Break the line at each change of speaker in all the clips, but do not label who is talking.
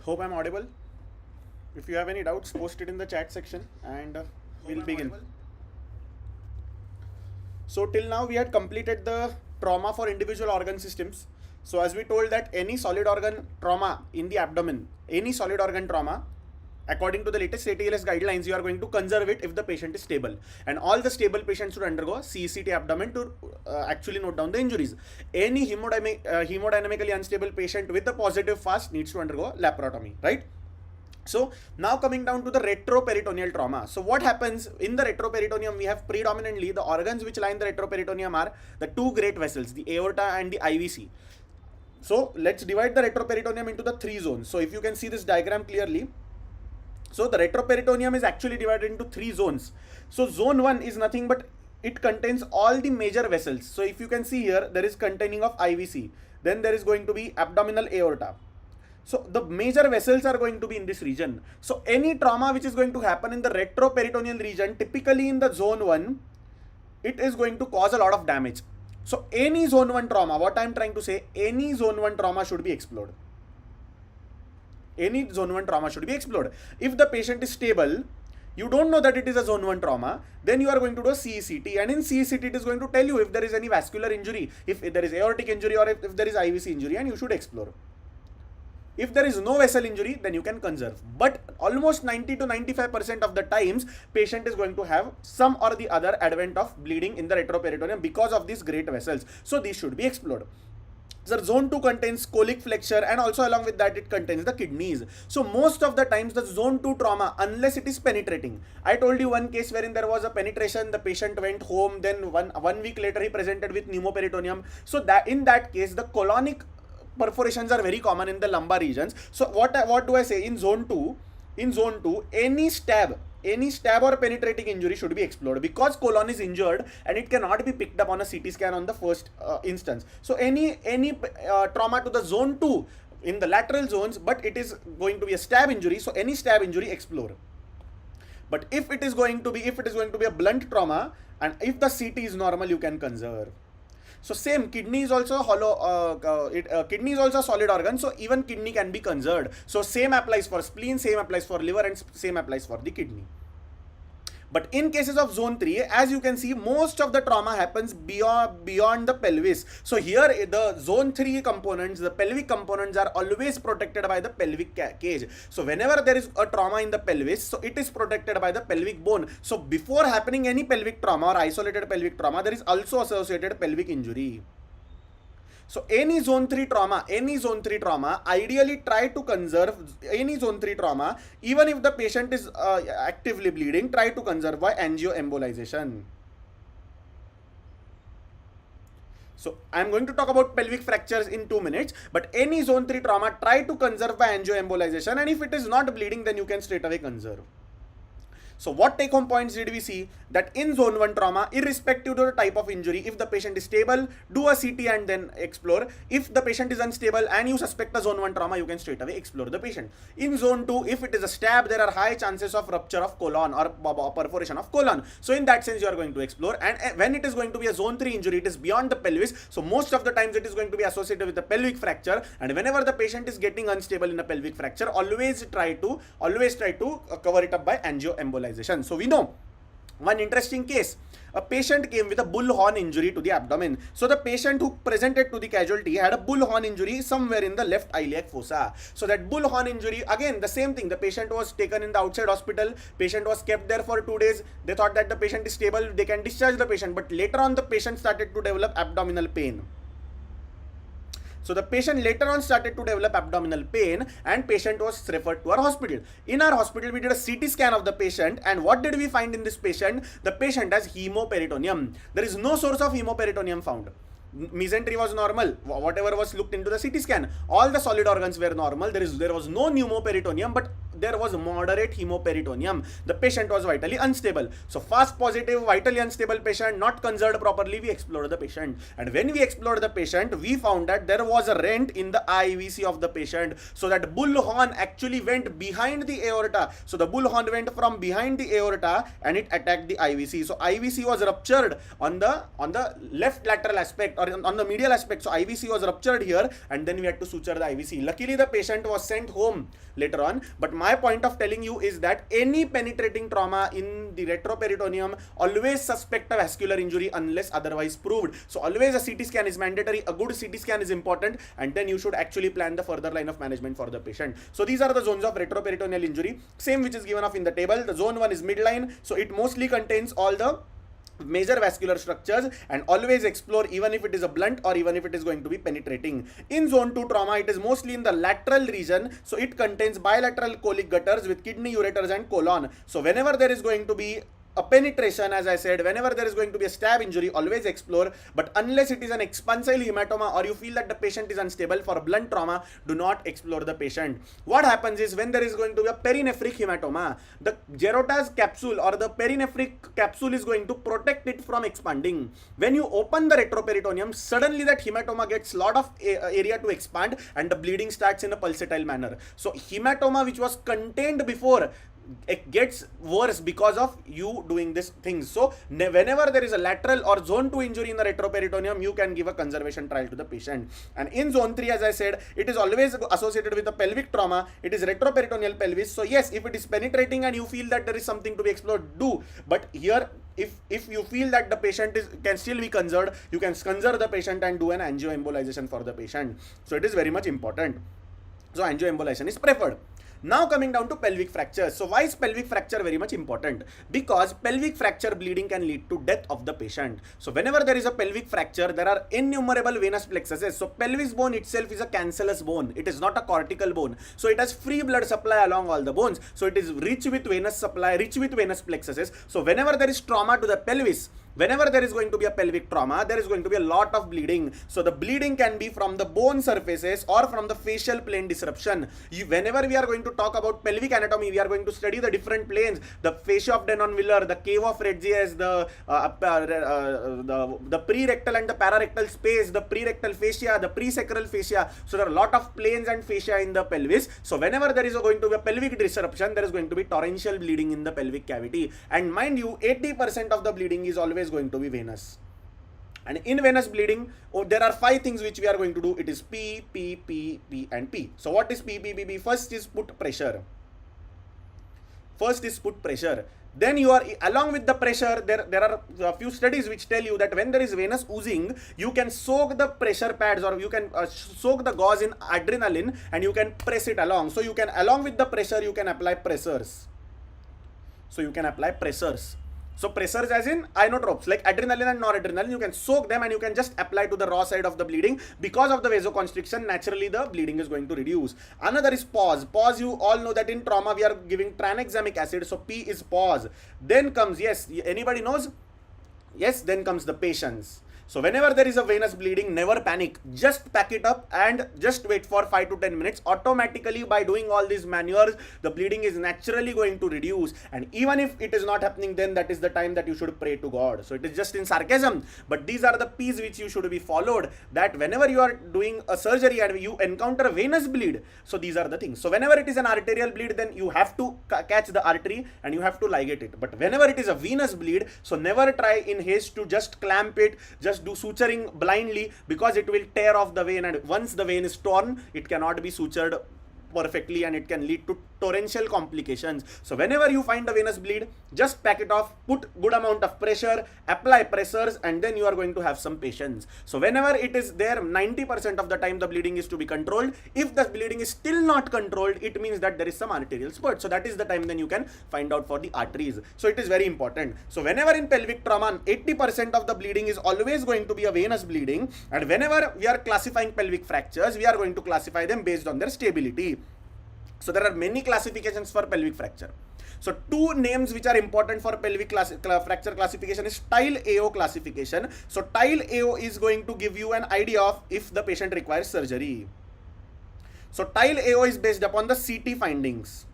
Hope I'm audible. If you have any doubts, post it in the chat section and we'll begin. So till now we had completed the trauma for individual organ systems. So as we told that any solid organ trauma in the abdomen, any solid organ trauma, according to the latest ATLS guidelines, you are going to conserve it if the patient is stable. And all the stable patients should undergo CECT abdomen to actually note down the injuries. Any hemodynamically unstable patient with a positive FAST needs to undergo laparotomy, right? So now coming down to the retroperitoneal trauma. So what happens in the retroperitoneum? We have predominantly the organs which line the retroperitoneum are the two great vessels, the aorta and the IVC. So let's divide the retroperitoneum into the three zones. So if you can see this diagram clearly, so the retroperitoneum is actually divided into three zones. So zone 1 is nothing but it contains all the major vessels. So if you can see here, there is containing of IVC. Then there is going to be abdominal aorta. So the major vessels are going to be in this region. So any trauma which is going to happen in the retroperitoneal region, typically in the zone 1, it is going to cause a lot of damage. So any zone 1 trauma, what I am trying to say, any zone 1 trauma should be explored. Any zone 1 trauma should be explored. If the patient is stable, you don't know that it is a zone 1 trauma, then you are going to do a CECT, and in CECT it is going to tell you if there is any vascular injury, if there is aortic injury, or if there is IVC injury, and you should explore. If there is no vessel injury, then you can conserve. But almost 90 to 95% of the times, patient is going to have some or the other advent of bleeding in the retroperitoneum because of these great vessels. So these should be explored. So zone 2 contains colic flexure, and also along with that it contains the kidneys. So most of the times the zone 2 trauma, unless it is penetrating. I told you one case wherein there was a penetration, the patient went home, then one week later he presented with pneumoperitoneum. So that in that case the colonic perforations are very common in the lumbar regions. So what do I say? In zone 2, any stab or penetrating injury should be explored, because colon is injured and it cannot be picked up on a CT scan on the first instance. So any trauma to the zone 2 in the lateral zones, but it is going to be a stab injury, so any stab injury explore. But if it is going to be a blunt trauma, and if the CT is normal, you can conserve. So same, kidney is also kidney is also a solid organ, so even kidney can be conserved. So same applies for spleen, same applies for liver, and same applies for the kidney. But in cases of zone 3, as you can see, most of the trauma happens beyond the pelvis. So here the zone 3 components, the pelvic components, are always protected by the pelvic cage. So whenever there is a trauma in the pelvis, so it is protected by the pelvic bone. So before happening any pelvic trauma or isolated pelvic trauma, there is also associated pelvic injury. So any zone 3 trauma, ideally try to conserve any zone 3 trauma, even if the patient is actively bleeding, try to conserve by angioembolization. So I'm going to talk about pelvic fractures in 2 minutes, but any zone 3 trauma, try to conserve by angioembolization, and if it is not bleeding, then you can straight away conserve. So what take home points did we see? That in zone 1 trauma, irrespective of the type of injury, if the patient is stable, do a CT and then explore. If the patient is unstable and you suspect a zone 1 trauma, you can straight away explore the patient. In zone 2, if it is a stab, there are high chances of rupture of colon or perforation of colon. So in that sense, you are going to explore. And when it is going to be a zone 3 injury, it is beyond the pelvis. So most of the times it is going to be associated with a pelvic fracture. And whenever the patient is getting unstable in a pelvic fracture, always try to cover it up by angioembolization. So we know one interesting case. A patient came with a bullhorn injury to the abdomen. So the patient who presented to the casualty had a bullhorn injury somewhere in the left iliac fossa. So that bullhorn injury, again the same thing, the patient was taken in the outside hospital, patient was kept there for 2 days. They thought that the patient is stable, they can discharge the patient, but later on the patient started to develop abdominal pain. So the patient later on started to develop abdominal pain, and patient was referred to our hospital. In our hospital, we did a CT scan of the patient, and what did we find in this patient? The patient has haemoperitoneum. There is no source of haemoperitoneum found. Mesentery was normal, whatever was looked into the CT scan. All the solid organs were normal. There was no pneumoperitoneum, but there was moderate haemoperitoneum. The patient was vitally unstable. So fast positive, vitally unstable patient, not conserved properly, we explored the patient. And when we explored the patient, we found that there was a rent in the IVC of the patient. So that bullhorn actually went behind the aorta. So the bullhorn went from behind the aorta and it attacked the IVC. So IVC was ruptured on the left lateral aspect, or on the medial aspect. So IVC was ruptured here, and then we had to suture the IVC. Luckily the patient was sent home later on. But my point of telling you is that any penetrating trauma in the retroperitoneum, always suspect a vascular injury unless otherwise proved. So always a CT scan is mandatory, a good CT scan is important, and then you should actually plan the further line of management for the patient. So these are the zones of retroperitoneal injury, same which is given off in the table. The zone 1 is midline, so it mostly contains all the major vascular structures, and always explore even if it is a blunt or even if it is going to be penetrating. In zone 2 trauma, it is mostly in the lateral region, so it contains bilateral colic gutters with kidney, ureters and colon. So whenever there is going to be a penetration, as I said, whenever there is going to be a stab injury, always explore. But unless it is an expansile hematoma or you feel that the patient is unstable for blunt trauma, do not explore the patient. What happens is, when there is going to be a perinephric hematoma, the Gerota's capsule or the perinephric capsule is going to protect it from expanding. When you open the retroperitoneum, suddenly that hematoma gets lot of area to expand and the bleeding starts in a pulsatile manner. So hematoma which was contained before, it gets worse because of you doing these things. So whenever there is a lateral or zone 2 injury in the retroperitoneum, you can give a conservation trial to the patient. And in zone 3, as I said, it is always associated with a pelvic trauma. It is retroperitoneal pelvis. So yes, if it is penetrating and you feel that there is something to be explored, do. But here, if you feel that the patient can still be conserved, you can conserve the patient and do an angioembolization for the patient. So it is very much important. So angioembolization is preferred. Now coming down to pelvic fractures. So why is pelvic fracture very much important? Because pelvic fracture bleeding can lead to death of the patient. So whenever there is a pelvic fracture, there are innumerable venous plexuses. So pelvis bone itself is a cancellous bone. It is not a cortical bone. So it has free blood supply along all the bones. So it is rich with venous supply, rich with venous plexuses. So whenever there is trauma to the pelvis, whenever there is going to be a pelvic trauma, there is going to be a lot of bleeding. So the bleeding can be from the bone surfaces or from the facial plane disruption. Whenever we are going to talk about pelvic anatomy, we are going to study the different planes, the fascia of Denon-Miller, the cave of Retzius, the prerectal and the pararectal space, the prerectal fascia, the presacral fascia. So there are a lot of planes and fascia in the pelvis. So whenever there is going to be a pelvic disruption, there is going to be torrential bleeding in the pelvic cavity. And mind you, 80% of the bleeding is always going to be venous. And in venous bleeding, there are 5 things which we are going to do. It is P, P, P, P and P. So what is P, P, P, P? First is put pressure. Then you are, along with the pressure, there are a few studies which tell you that when there is venous oozing, you can soak the pressure pads, or you can soak the gauze in adrenaline and you can press it along. So you can, along with the pressure, you can apply pressors. So pressors as in inotropes, like adrenaline and noradrenaline, you can soak them and you can just apply to the raw side of the bleeding. Because of the vasoconstriction, naturally the bleeding is going to reduce. Another is pause. Pause, you all know that in trauma we are giving tranexamic acid, so P is pause. Then comes, yes, anybody knows? Yes, then comes the patience. So whenever there is a venous bleeding, never panic. Just pack it up and just wait for 5 to 10 minutes. Automatically, by doing all these maneuvers, the bleeding is naturally going to reduce. And even if it is not happening, then that is the time that you should pray to God. So it is just in sarcasm. But these are the P's which you should be followed. That whenever you are doing a surgery and you encounter a venous bleed, so these are the things. So whenever it is an arterial bleed, then you have to catch the artery and you have to ligate it. But whenever it is a venous bleed, so never try in haste to just clamp it, just do suturing blindly, because it will tear off the vein, and once the vein is torn, it cannot be sutured perfectly and it can lead to torrential complications. So whenever you find a venous bleed, just pack it off, put good amount of pressure, apply pressors, and then you are going to have some patience. So whenever it is there, 90% of the time the bleeding is to be controlled. If the bleeding is still not controlled, it means that there is some arterial spurt. So that is the time then you can find out for the arteries. So it is very important. So whenever in pelvic trauma, 80% of the bleeding is always going to be a venous bleeding, and whenever we are classifying pelvic fractures, we are going to classify them based on their stability. So there are many classifications for pelvic fracture. So 2 names which are important for pelvic fracture classification is tile AO classification. So tile AO is going to give you an idea of if the patient requires surgery. So tile AO is based upon the CT findings.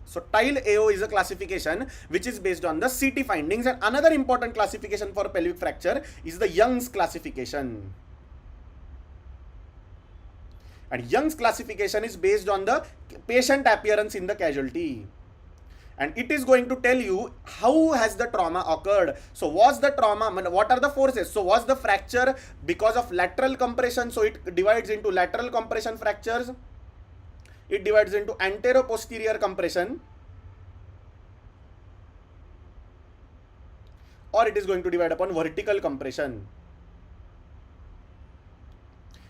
So tile AO is a classification which is based on the CT findings, and another important classification for pelvic fracture is the Young's classification. And Young's classification is based on the patient appearance in the casualty. And it is going to tell you how has the trauma occurred. So was the trauma, what are the forces? So was the fracture because of lateral compression? So it divides into lateral compression fractures. It divides into anteroposterior compression, or it is going to divide upon vertical compression.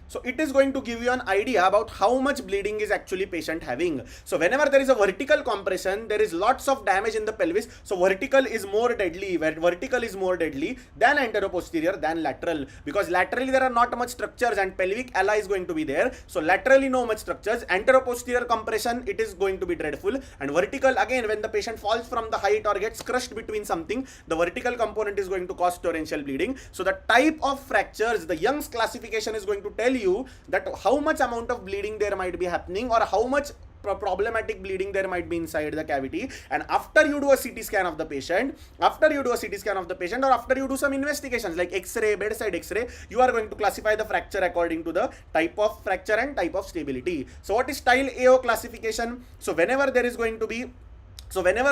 So it is going to give you an idea about how much bleeding is actually patient having. So whenever there is a vertical compression, there is lots of damage in the pelvis. So vertical is more deadly, vertical is more deadly than anteroposterior, than lateral, because laterally there are not much structures and pelvic ally is going to be there. So laterally no much structures. Anteroposterior compression, it is going to be dreadful. And vertical, again, when the patient falls from the height or gets crushed between something, the vertical component is going to cause torrential bleeding. So the type of fractures, the Young's classification is going to tell you that how much amount of bleeding there might be happening, or how much problematic bleeding there might be inside the cavity. And after you do a CT scan of the patient, or after you do some investigations like X-ray, bedside X-ray, you are going to classify the fracture according to the type of fracture and type of stability. So what is tile AO classification? So whenever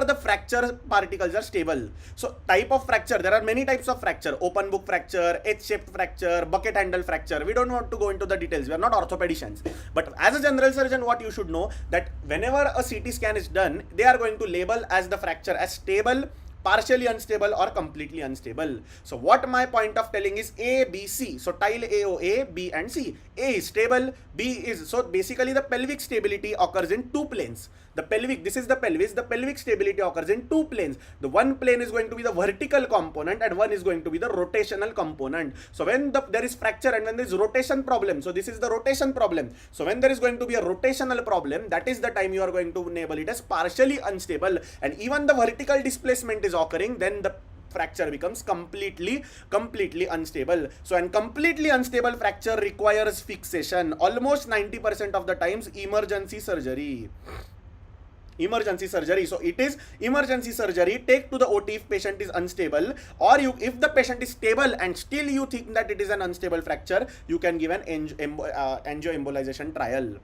the fracture particles are stable. So type of fracture, there are many types of fracture: open book fracture, H-shaped fracture, bucket handle fracture. We don't want to go into the details, we are not orthopedicians. But as a general surgeon, what you should know, that whenever a CT scan is done, they are going to label as the fracture as stable, partially unstable, or completely unstable. So what my point of telling is A, B, C. So tile AO, A, B and C. A is stable, B is, so basically the pelvic stability occurs in two planes. The pelvic, this is the pelvis, the pelvic stability occurs in two planes. The one plane is going to be the vertical component and one is going to be the rotational component. So when there is fracture and when there is rotation problem, so this is the rotation problem. So when there is going to be a rotational problem, that is the time you are going to label it as partially unstable. And even the vertical displacement is occurring, then the fracture becomes completely unstable. So an completely unstable fracture requires fixation. Almost 90% of the times emergency surgery. So it is emergency surgery. Take to the OT if patient is unstable, or if the patient is stable and still you think that it is an unstable fracture, you can give an angioembolization trial.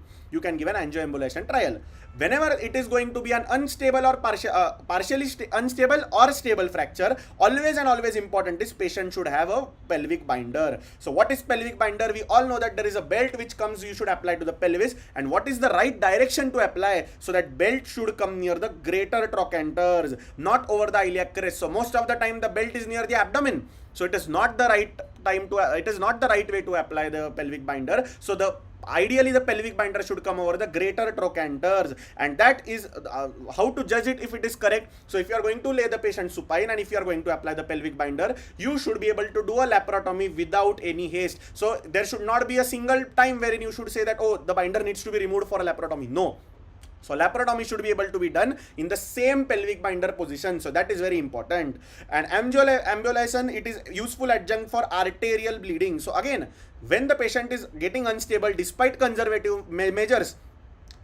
Whenever it is going to be an unstable or partially unstable or stable fracture, always and always important is patient should have a pelvic binder. So what is pelvic binder? We all know that there is a belt which comes, you should apply to the pelvis, and what is the right direction to apply? So that belt should come near the greater trochanters, not over the iliac crest. So most of the time the belt is near the abdomen. So it is not the right way to apply the pelvic binder. So ideally the pelvic binder should come over the greater trochanters, and that is how to judge it if it is correct. So if you are going to lay the patient supine and if you are going to apply the pelvic binder, you should be able to do a laparotomy without any haste. So there should not be a single time wherein you should say that, oh, the binder needs to be removed for a laparotomy. No. So laparotomy should be able to be done in the same pelvic binder position. So that is very important. And embolization, it is useful adjunct for arterial bleeding. So again, when the patient is getting unstable despite conservative measures,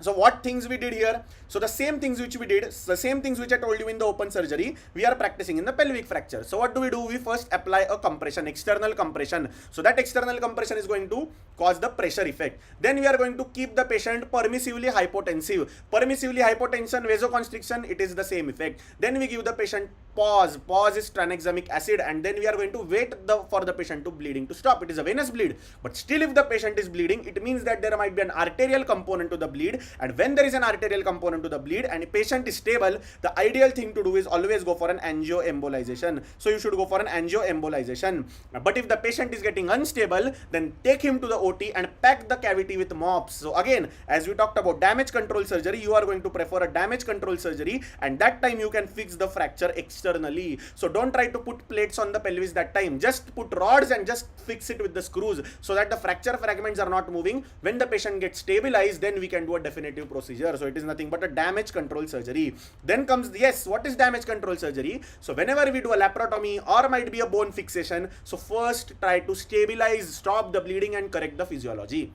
so what things we did here? So the same things which we did, the same things which I told you in the open surgery, we are practicing in the pelvic fracture. So what do? We first apply a compression, external compression. So that external compression is going to cause the pressure effect. Then we are going to keep the patient permissively hypotensive. Permissively hypotension, vasoconstriction, it is the same effect. Then we give the patient pause. Pause is tranexamic acid, and then we are going to wait for the patient to bleeding to stop. It is a venous bleed. But still if the patient is bleeding, it means that there might be an arterial component to the bleed. And when there is an arterial component to the bleed and a patient is stable, the ideal thing to do is always go for an angioembolization. So you should go for an angioembolization. But if the patient is getting unstable, then take him to the OT and pack the cavity with mops. So again, as we talked about damage control surgery, you are going to prefer a damage control surgery, and that time you can fix the fracture externally. So don't try to put plates on the pelvis that time. Just put rods and just fix it with the screws so that the fracture fragments are not moving. When the patient gets stabilized, then we can do a definitive procedure. So it is nothing but a damage control surgery. Then comes, yes, what is damage control surgery? So whenever we do a laparotomy or might be a bone fixation, so first try to stabilize, stop the bleeding and correct the physiology.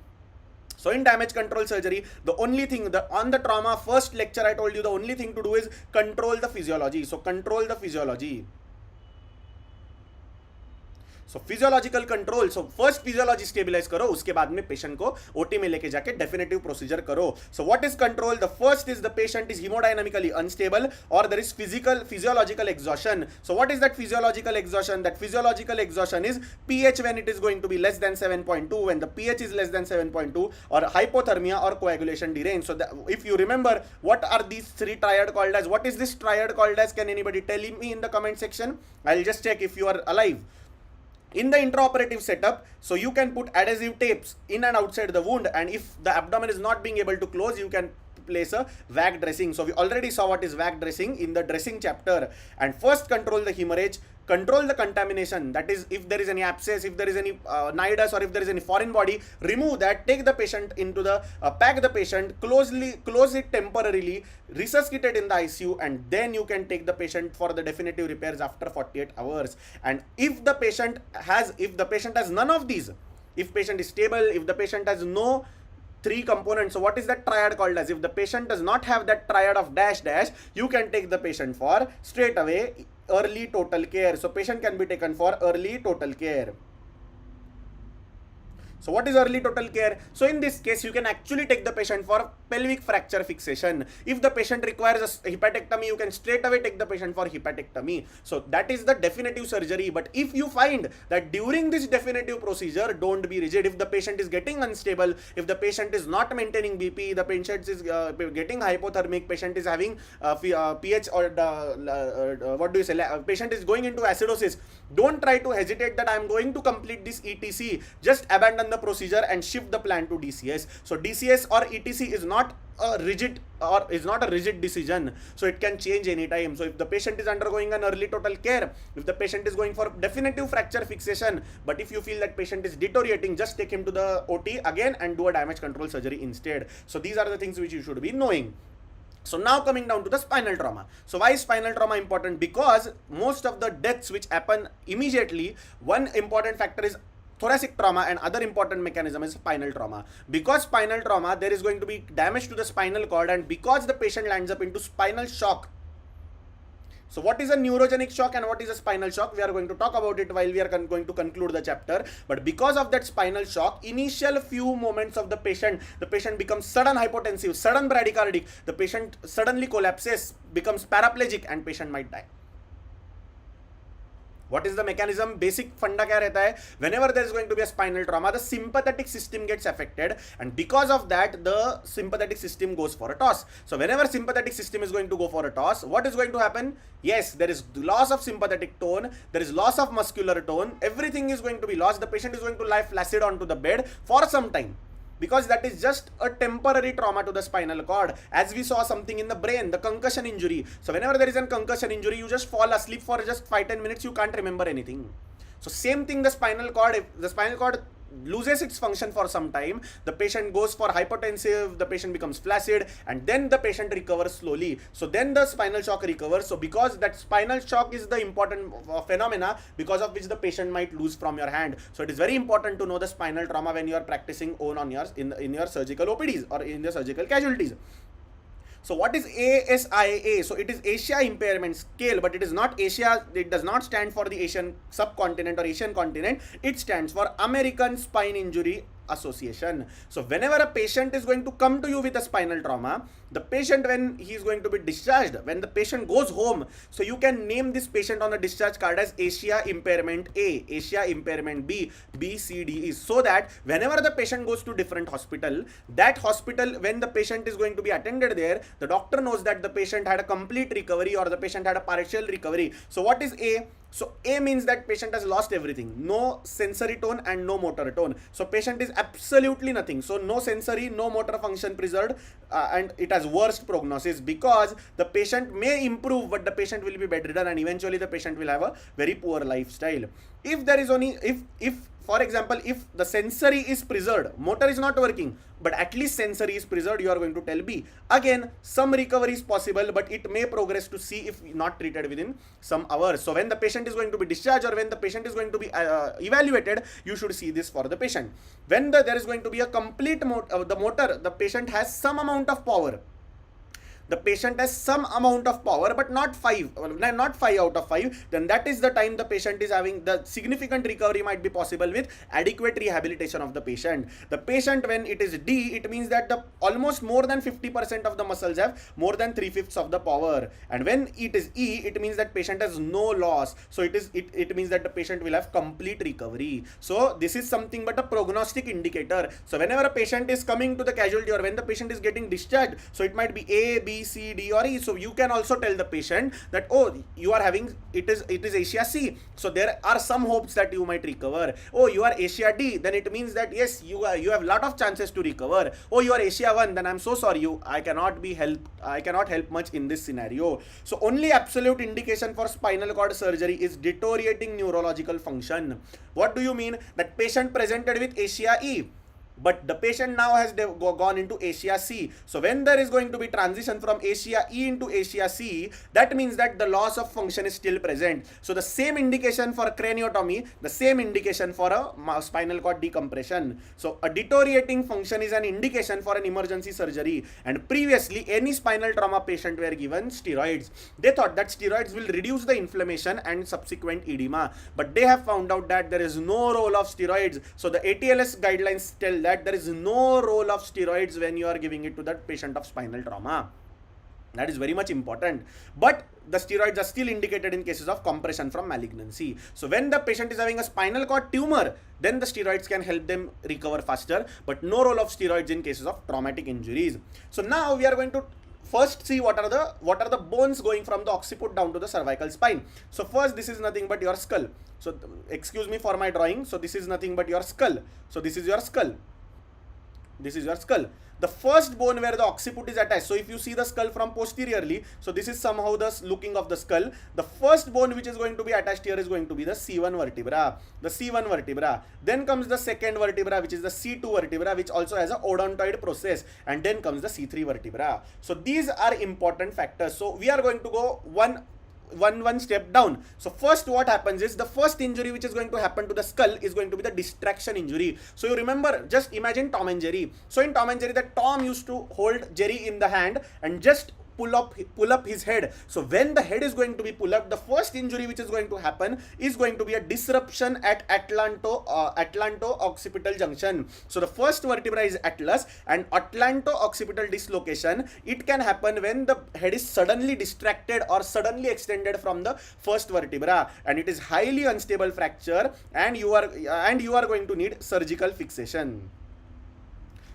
So in damage control surgery, the only thing, on the trauma first lecture I told you, the only thing to do is control the physiology. So control the physiology. So physiological control. So first physiology stabilize करो, उसके बाद में patient को OT में लेके जाके definitive procedure करो. So what is control? The first is the patient is hemodynamically unstable or there is physiological exhaustion. So what is that physiological exhaustion? That physiological exhaustion is pH when it is going to be less than 7.2, when the pH is less than 7.2, or hypothermia or coagulation derange. So if you remember, what are these three triad called as? What is this triad called as? Can anybody tell me in the comment section? I'll just check if you are alive. In the intraoperative setup, so you can put adhesive tapes in and outside the wound, and if the abdomen is not being able to close, you can place a vac dressing. So we already saw what is vac dressing in the dressing chapter. And first control the hemorrhage, control the contamination, that is if there is any abscess, if there is any nidus, or if there is any foreign body, remove that, take the patient into the pack the patient, close it temporarily, resuscitate in the ICU, and then you can take the patient for the definitive repairs after 48 hours. And if the patient has none of these, if patient is stable, if the patient has no three components, so what is that triad called as? If the patient does not have that triad of dash dash, you can take the patient for straight away early total care. So patient can be taken for early total care. So what is early total care? So in this case, you can actually take the patient for pelvic fracture fixation. If the patient requires a hepatectomy, you can straight away take the patient for hepatectomy. So that is the definitive surgery. But if you find that during this definitive procedure, don't be rigid. If the patient is getting unstable, if the patient is not maintaining BP, the patient is getting hypothermic, patient is having pH or patient is going into acidosis, don't try to hesitate that I am going to complete this ETC. Just abandon the procedure and shift the plan to DCS. So DCS or ETC is not a rigid decision, so it can change anytime. So if the patient is undergoing an early total care, if the patient is going for definitive fracture fixation, but if you feel that patient is deteriorating, just take him to the OT again and do a damage control surgery instead. So these are the things which you should be knowing. So now coming down to the spinal trauma. So why is spinal trauma important? Because most of the deaths which happen immediately, one important factor is thoracic trauma, and other important mechanism is spinal trauma. Because spinal trauma, there is going to be damage to the spinal cord, and because the patient lands up into spinal shock. So what is a neurogenic shock and what is a spinal shock? We are going to talk about it while we are going to conclude the chapter. But because of that spinal shock, initial few moments of the patient becomes sudden hypotensive, sudden bradycardic, the patient suddenly collapses, becomes paraplegic, and patient might die. What is the mechanism? Basic funda kya rehta hai? Whenever there is going to be a spinal trauma, the sympathetic system gets affected, and because of that, the sympathetic system goes for a toss. So whenever sympathetic system is going to go for a toss, what is going to happen? Yes, there is loss of sympathetic tone, there is loss of muscular tone, everything is going to be lost. The patient is going to lie flaccid onto the bed for some time, because that is just a temporary trauma to the spinal cord. As we saw something in the brain, the concussion injury. So whenever there is a concussion injury, you just fall asleep for just 5-10 minutes, you can't remember anything. So same thing, the spinal cord, if the spinal cord loses its function for some time, the patient goes for hypotensive, the patient becomes flaccid, and then the patient recovers slowly. So then the spinal shock recovers. So because that spinal shock is the important phenomena because of which the patient might lose from your hand. So it is very important to know the spinal trauma when you are practicing on yours in your surgical OPDs or in your surgical casualties. So what is ASIA? So it is Asia Impairment Scale, but it is not Asia. It does not stand for the Asian subcontinent or Asian continent. It stands for American Spine Injury Association. So whenever a patient is going to come to you with a spinal trauma, the patient, when he is going to be discharged, when the patient goes home, so you can name this patient on the discharge card as Asia Impairment A, Asia Impairment B, B, C, D, E, so that whenever the patient goes to different hospital, that hospital, when the patient is going to be attended there, the doctor knows that the patient had a complete recovery or the patient had a partial recovery. So what is A? So A means that patient has lost everything, no sensory tone and no motor tone. So patient is absolutely nothing. So no sensory, no motor function preserved, and it has worst prognosis, because the patient may improve, but the patient will be bedridden, and eventually the patient will have a very poor lifestyle. If there is only, if for example, if the sensory is preserved, motor is not working, but at least sensory is preserved, you are going to tell B. Again, some recovery is possible, but it may progress to C if not treated within some hours. So when the patient is going to be discharged or when the patient is going to be evaluated, you should see this for the patient. When there is going to be a complete the patient has some amount of power. The patient has some amount of power, but not 5 out of 5, then that is the time the patient is having the significant recovery might be possible with adequate rehabilitation of the patient. The patient, when it is D, it means that the almost more than 50% of the muscles have more than 3/5 of the power. And when it is E, it means that patient has no loss. So it means that the patient will have complete recovery. So this is something but a prognostic indicator. So whenever a patient is coming to the casualty or when the patient is getting discharged, so it might be A, B, C, D or E. So you can also tell the patient that, oh, you are having, it is Asia C, so there are some hopes that you might recover. Oh, you are Asia D, then it means that yes, you have lot of chances to recover. Oh, you are Asia 1, then I'm so sorry, I cannot help much in this scenario. So only absolute indication for spinal cord surgery is deteriorating neurological function. What do you mean? That patient presented with Asia E, but the patient now has gone into Asia C. So when there is going to be transition from Asia E into Asia C, that means that the loss of function is still present. So the same indication for craniotomy, the same indication for a spinal cord decompression. So a deteriorating function is an indication for an emergency surgery. And previously, any spinal trauma patient were given steroids. They thought that steroids will reduce the inflammation and subsequent edema. But they have found out that there is no role of steroids. So the ATLS guidelines tell that there is no role of steroids when you are giving it to that patient of spinal trauma. That is very much important. But the steroids are still indicated in cases of compression from malignancy. So when the patient is having a spinal cord tumor, then the steroids can help them recover faster, but no role of steroids in cases of traumatic injuries. So now we are going to first see what are the bones going from the occiput down to the cervical spine. So first, this is nothing but your skull. So excuse me for my drawing. So this is nothing but your skull. So this is your skull. This is your skull. The first bone where the occiput is attached. So if you see the skull from posteriorly, so this is somehow the looking of the skull. The first bone which is going to be attached here is going to be the C1 vertebra. The C1 vertebra. Then comes the second vertebra, which is the C2 vertebra, which also has a odontoid process. And then comes the C3 vertebra. So these are important factors. So we are going to go one step down. So first what happens is the first injury which is going to happen to the skull is going to be the distraction injury. So you remember, just imagine Tom and Jerry. So in Tom and Jerry, that Tom used to hold Jerry in the hand and just pull up his head. So when the head is going to be pulled up, the first injury which is going to happen is going to be a disruption at atlanto-occipital junction. So the first vertebra is atlas, and atlanto-occipital dislocation, it can happen when the head is suddenly distracted or suddenly extended from the first vertebra, and it is highly unstable fracture, and you are going to need surgical fixation.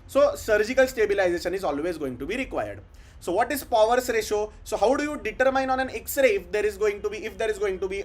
So surgical stabilization is always going to be required. So what is Powers ratio? So how do you determine on an X-ray if there is going to be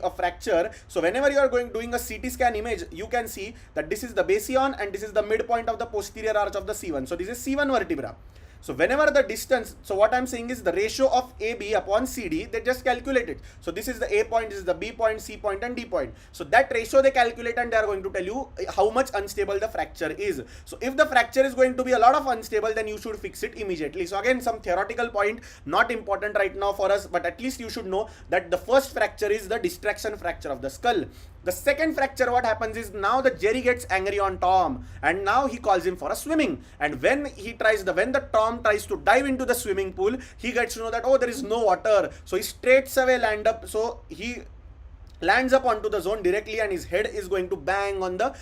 a fracture? So whenever you are doing a CT scan image, you can see that this is the basion and this is the midpoint of the posterior arch of the C1. So this is C1 vertebra. So whenever the distance, so what I'm saying is the ratio of AB upon CD, they just calculate it. So this is the A point, this is the B point, C point and D point. So that ratio they calculate and they are going to tell you how much unstable the fracture is. So if the fracture is going to be a lot of unstable, then you should fix it immediately. So again, some theoretical point, not important right now for us, but at least you should know that the first fracture is the distraction fracture of the skull. The second fracture, what happens is now the Jerry gets angry on Tom and now he calls him for a swimming. And when the Tom tries to dive into the swimming pool, he gets to know that, oh, there is no water. So he straight's away lands up onto the zone directly and his head is going to bang on the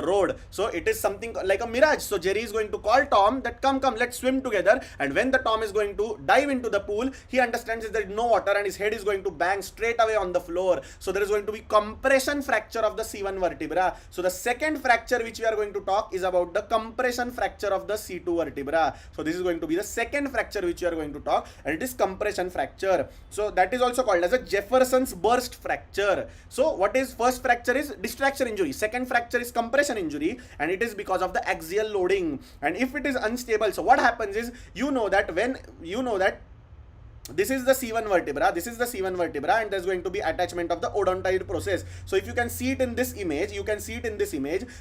road. So it is something like a mirage. So Jerry is going to call Tom that come, let's swim together. And when the Tom is going to dive into the pool, he understands that there is no water and his head is going to bang straight away on the floor. So there is going to be compression fracture of the C1 vertebra. So the second fracture which we are going to talk is about the compression fracture of the C2 vertebra. So this is going to be the second fracture which we are going to talk, and it is compression fracture. So that is also called as a Jefferson's burst fracture. So what is first fracture is distraction injury, second fracture is compression injury, and it is because of the axial loading. And if it is unstable, so what happens is, you know that this is the C1 vertebra, this is the C1 vertebra, and there's going to be attachment of the odontoid process. So if you can see it in this image,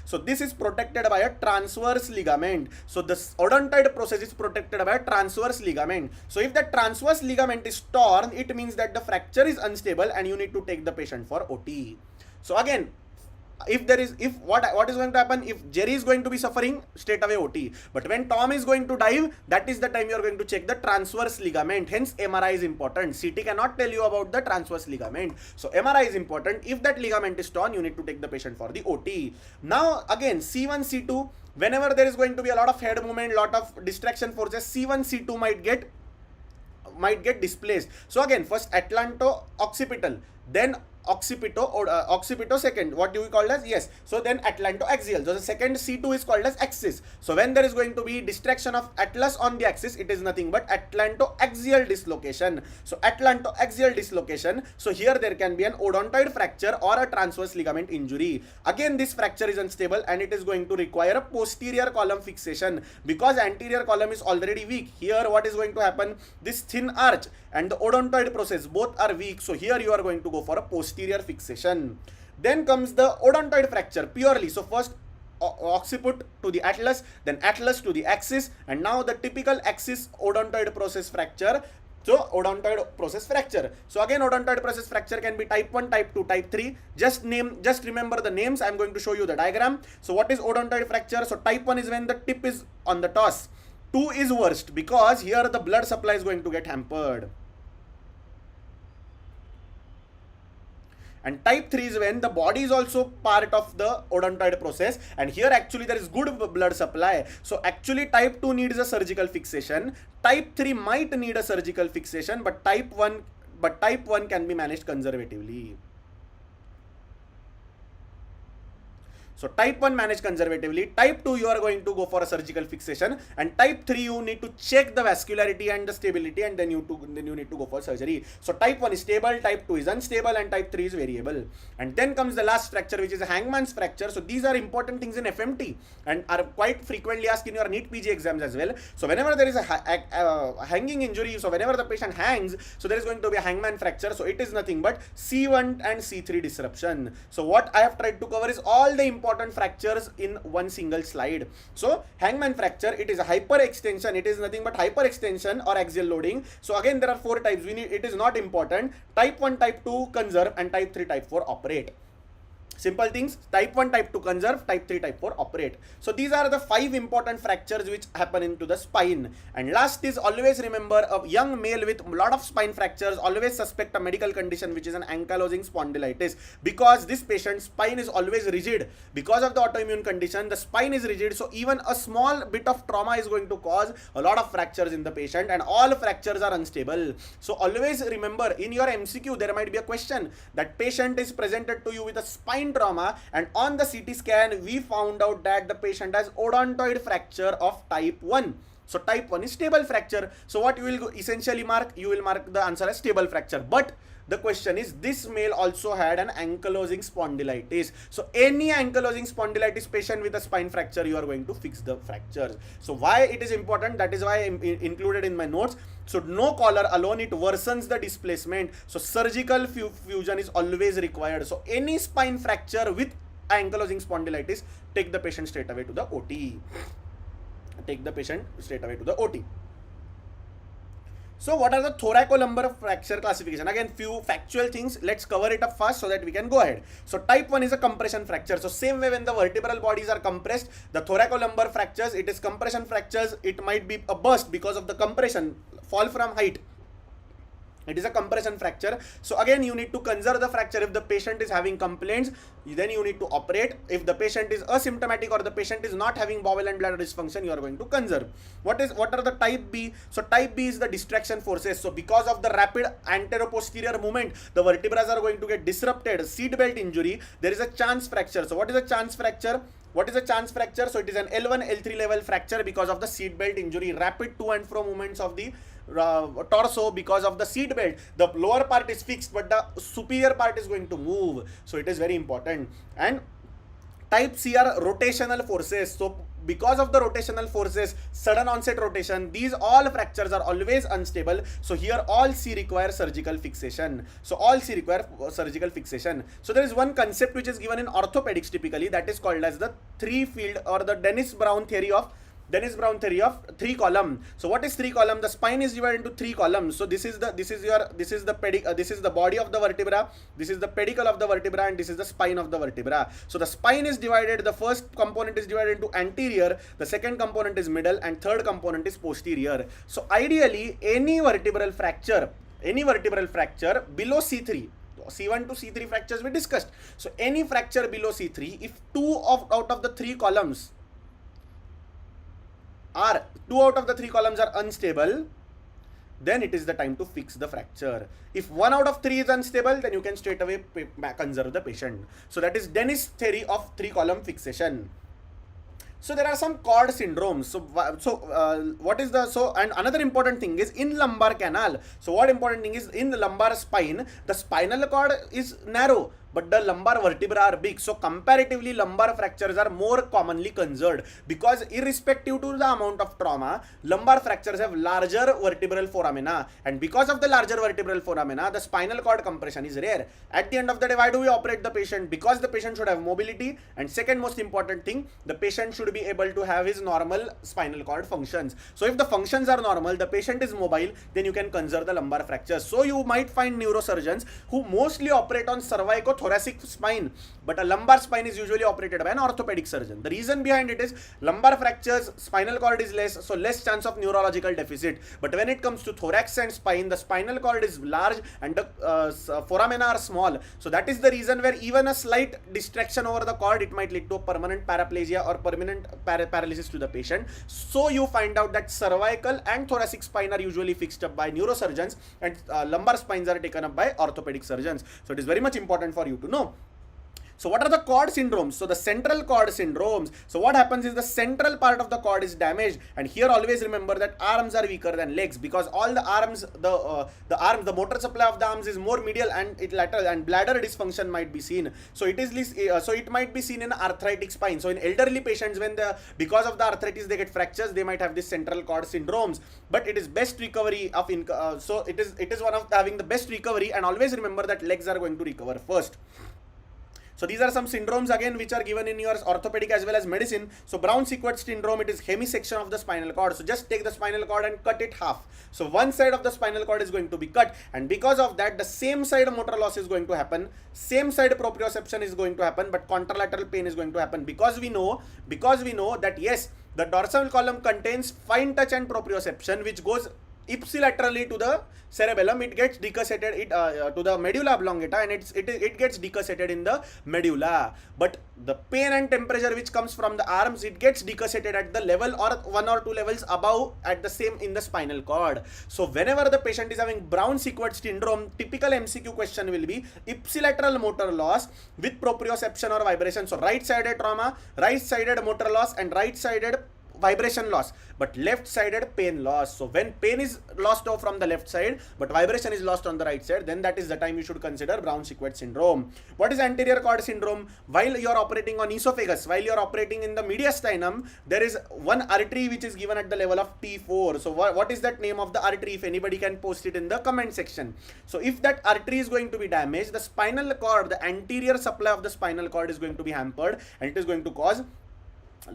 so this is protected by a transverse ligament. So this odontoid process is protected by a transverse ligament. So if the transverse ligament is torn, it means that the fracture is unstable and you need to take the patient for OT. So again, what is going to happen, if Jerry is going to be suffering, straight away OT. But when Tom is going to dive, that is the time you are going to check the transverse ligament. Hence MRI is important. CT cannot tell you about the transverse ligament. So MRI is important. If that ligament is torn, you need to take the patient for the OT. Now again, C1, C2, whenever there is going to be a lot of head movement, lot of distraction forces, C1, C2 might get displaced. So again, first atlanto-occipital, then occipito second, what do we call as, yes, so then atlantoaxial. So the second C2 is called as axis. So when there is going to be distraction of atlas on the axis, it is nothing but atlantoaxial dislocation. So atlantoaxial dislocation, so here there can be an odontoid fracture or a transverse ligament injury. Again, this fracture is unstable and it is going to require a posterior column fixation, because anterior column is already weak. Here what is going to happen, this thin arch and the odontoid process both are weak, so here you are going to go for a posterior fixation. Then comes the odontoid fracture purely. So first occiput to the atlas, then atlas to the axis, and now the typical axis odontoid process fracture. So odontoid process fracture. So again, odontoid process fracture can be type 1, type 2, type 3. Just remember the names. I'm going to show you the diagram. So what is odontoid fracture? So type 1 is when the tip is on the toss. 2 is worst because here the blood supply is going to get hampered. And type 3 is when the body is also part of the odontoid process, and here actually there is good blood supply. So actually type 2 needs a surgical fixation. Type 3 might need a surgical fixation, but type 1 can be managed conservatively. So type 1 manage conservatively, type 2 you are going to go for a surgical fixation, and type 3 you need to check the vascularity and the stability, and then you need to go for surgery. So type 1 is stable, type 2 is unstable, and type 3 is variable. And then comes the last fracture, which is a Hangman's fracture. So these are important things in FMT and are quite frequently asked in your NEET PG exams as well. So whenever there is a hanging injury, so whenever the patient hangs, so there is going to be a Hangman fracture. So it is nothing but C1 and C3 disruption. So what I have tried to cover is all the important fractures in one single slide. So Hangman fracture, it is a hyperextension. It is nothing but hyperextension or axial loading. So again, there are 4 types. It is not important. Type 1, type 2 conserve, and type 3, type 4 operate. Simple things: type 1, type 2 conserve, type 3, type 4 operate. So these are the 5 important fractures which happen into the spine. And last is, always remember, a young male with a lot of spine fractures, always suspect a medical condition which is an ankylosing spondylitis, because this patient's spine is always rigid. Because of the autoimmune condition, the spine is rigid, so even a small bit of trauma is going to cause a lot of fractures in the patient, and all fractures are unstable. So always remember, in your MCQ there might be a question that patient is presented to you with a spine trauma, and on the CT scan we found out that the patient has odontoid fracture of type 1. So type 1 is stable fracture. So what you will essentially mark? You will mark the answer as stable fracture. But the question is, this male also had an ankylosing spondylitis. So any ankylosing spondylitis patient with a spine fracture, you are going to fix the fractures. So why it is important? That is why I included in my notes. So no collar alone, it worsens the displacement. So surgical fusion is always required. So any spine fracture with ankylosing spondylitis, take the patient straight away to the OT. Take the patient straight away to the OT. So what are the thoracolumbar fracture classification? Again, few factual things. Let's cover it up fast so that we can go ahead. So type 1 is a compression fracture. So same way when the vertebral bodies are compressed, the thoracolumbar fractures, it is compression fractures. It might be a burst because of the compression, fall from height. It is a compression fracture. So again, you need to conserve the fracture. If the patient is having complaints, then you need to operate. If the patient is asymptomatic or the patient is not having bowel and bladder dysfunction, you are going to conserve. What are the type B? So type B is the distraction forces. So because of the rapid anteroposterior movement, the vertebrae are going to get disrupted. Seat belt injury, there is a chance fracture. So what is a chance fracture? What is a chance fracture? So it is an L1, L3 level fracture because of the seat belt injury. Rapid to and fro movements of the torso because of the seat belt. The lower part is fixed, but the superior part is going to move. So it is very important. And Type C are rotational forces. So because of the rotational forces, sudden onset rotation, these all fractures are always unstable. So here all C require surgical fixation. So all C require surgical fixation. So there is one concept which is given in orthopedics typically, that is called as the three field or the Dennis Brown theory of three column. So what is three column? The spine is divided into three columns. So this is the body of the vertebra, this is the pedicle of the vertebra, and this is the spine of the vertebra. So the spine is divided, the first component is divided into anterior, the second component is middle, and third component is posterior. So ideally any vertebral fracture below C3, C1 to C3 fractures we discussed. So any fracture below C3, if out of the three columns are unstable, then it is the time to fix the fracture. If 1 out of 3 is unstable, then you can straight away conserve the patient. So that is Dennis theory of three column fixation. So there are some cord syndromes. And another important thing is in lumbar canal. So what important thing is in the lumbar spine, the spinal cord is narrow, but the lumbar vertebra are big. So comparatively lumbar fractures are more commonly conserved, because irrespective to the amount of trauma, lumbar fractures have larger vertebral foramina, and because of the larger vertebral foramina, the spinal cord compression is rare. At the end of the day, why do we operate the patient? Because the patient should have mobility, and second most important thing, the patient should be able to have his normal spinal cord functions. So if the functions are normal, the patient is mobile, then you can conserve the lumbar fractures. So you might find neurosurgeons who mostly operate on cervicothoracic spine, but a lumbar spine is usually operated by an orthopedic surgeon. The reason behind it is lumbar fractures, spinal cord is less, so less chance of neurological deficit. But when it comes to thorax and spine, the spinal cord is large and the foramina are small. So that is the reason where even a slight distraction over the cord, it might lead to a permanent paraplegia or permanent paralysis to the patient. So you find out that cervical and thoracic spine are usually fixed up by neurosurgeons, and lumbar spines are taken up by orthopedic surgeons. So it is very much important for you to know. So what are the cord syndromes? So the central cord syndromes. So what happens is the central part of the cord is damaged, and here always remember that arms are weaker than legs, because all the arms, the motor supply of the arms is more medial and it lateral, and bladder dysfunction might be seen. So it might be seen in arthritic spine. So in elderly patients, when because of the arthritis they get fractures, they might have this central cord syndromes. But it is best recovery of so it is one of having the best recovery, and always remember that legs are going to recover first. So these are some syndromes again which are given in your orthopedic as well as medicine. So Brown-Sequard syndrome, it is hemisection of the spinal cord. So just take the spinal cord and cut it half. So one side of the spinal cord is going to be cut, and because of that the same side motor loss is going to happen, same side proprioception is going to happen, but contralateral pain is going to happen, because we know that yes, the dorsal column contains fine touch and proprioception, which goes ipsilaterally to the cerebellum. It gets decussated to the medulla oblongata, and it gets decussated in the medulla. But the pain and temperature which comes from the arms, it gets decussated at the level or 1 or 2 levels above at the same in the spinal cord. So whenever the patient is having Brown-Sequard syndrome, typical MCQ question will be ipsilateral motor loss with proprioception or vibration. So right-sided trauma, right-sided motor loss, and right-sided vibration loss, but left-sided pain loss. So when pain is lost off from the left side, but vibration is lost on the right side, then that is the time you should consider Brown-Sequard syndrome. What is anterior cord syndrome? While you are operating on esophagus, while you are operating in the mediastinum, there is one artery which is given at the level of T4. So what is that name of the artery? If anybody can post it in the comment section. So if that artery is going to be damaged, the spinal cord, the anterior supply of the spinal cord is going to be hampered, and it is going to cause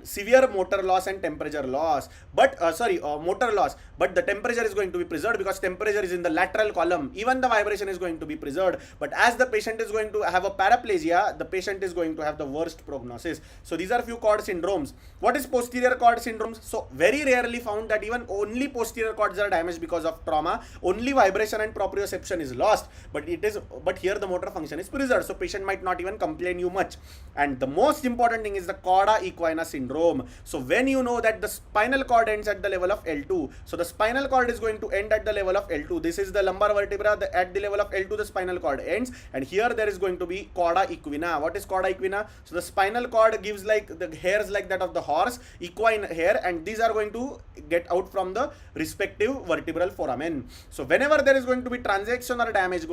severe motor loss and temperature loss, but motor loss, but the temperature is going to be preserved, because temperature is in the lateral column. Even the vibration is going to be preserved, but as the patient is going to have a paraplegia, the patient is going to have the worst prognosis. So these are few cord syndromes. What is posterior cord syndromes? So very rarely found that even only posterior cords are damaged because of trauma, only vibration and proprioception is lost, but here the motor function is preserved, so patient might not even complain you much. And the most important thing is the cauda equina syndrome. syndrome. So when you know that the spinal cord ends at the level of L2, so the spinal cord is going to end at the level of L2. This is the lumbar vertebra, at the level of L2 the spinal cord ends, and here there is going to be cauda equina. What is cauda equina? So the spinal cord gives like the hairs like that of the horse, equine hair, and these are going to get out from the respective vertebral foramen. So whenever there is going to be transaction or damage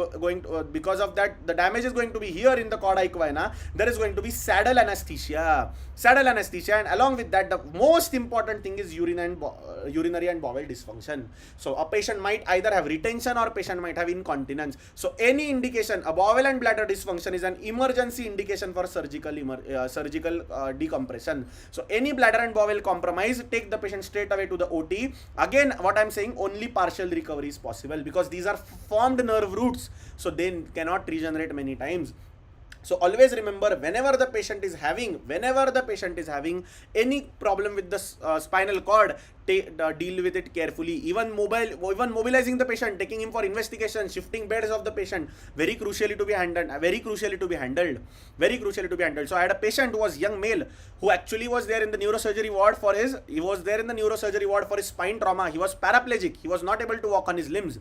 because of that, the damage is going to be here in the cauda equina, there is going to be saddle anesthesia, and along with that, the most important thing is urinary and bowel dysfunction. So a patient might either have retention or patient might have incontinence. So any indication, a bowel and bladder dysfunction is an emergency indication for surgical decompression. So any bladder and bowel compromise, take the patient straight away to the OT. Again, what I'm saying, only partial recovery is possible because these are formed nerve roots, so they cannot regenerate many times. So always remember, whenever the patient is having any problem with the spinal cord, deal with it carefully. Even mobilizing the patient, taking him for investigation, shifting beds of the patient, very crucially to be handled. So I had a patient who was young male who actually was there in the neurosurgery ward for his spine trauma. He was paraplegic. He was not able to walk on his limbs.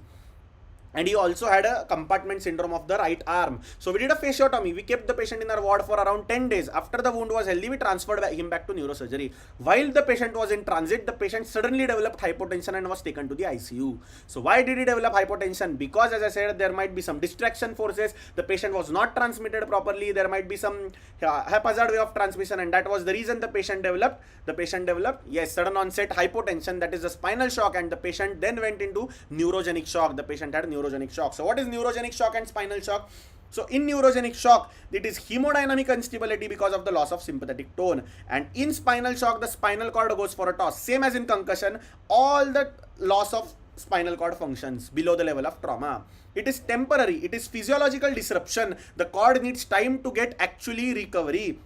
And he also had a compartment syndrome of the right arm. So we did a fasciotomy. We kept the patient in our ward for around 10 days. After the wound was healthy, we transferred him back to neurosurgery. While the patient was in transit, the patient suddenly developed hypotension and was taken to the ICU. So why did he develop hypotension? Because, as I said, there might be some distraction forces. The patient was not transmitted properly. There might be some haphazard way of transmission, and that was the reason the patient developed sudden onset hypotension, that is a spinal shock, and the patient then went into neurogenic shock. The patient had neurogenic shock. So what is neurogenic shock and spinal shock? So in neurogenic shock, it is hemodynamic instability because of the loss of sympathetic tone. And in spinal shock, the spinal cord goes for a toss. Same as in concussion, all the loss of spinal cord functions below the level of trauma. It is temporary. It is physiological disruption. The cord needs time to get actually recovery.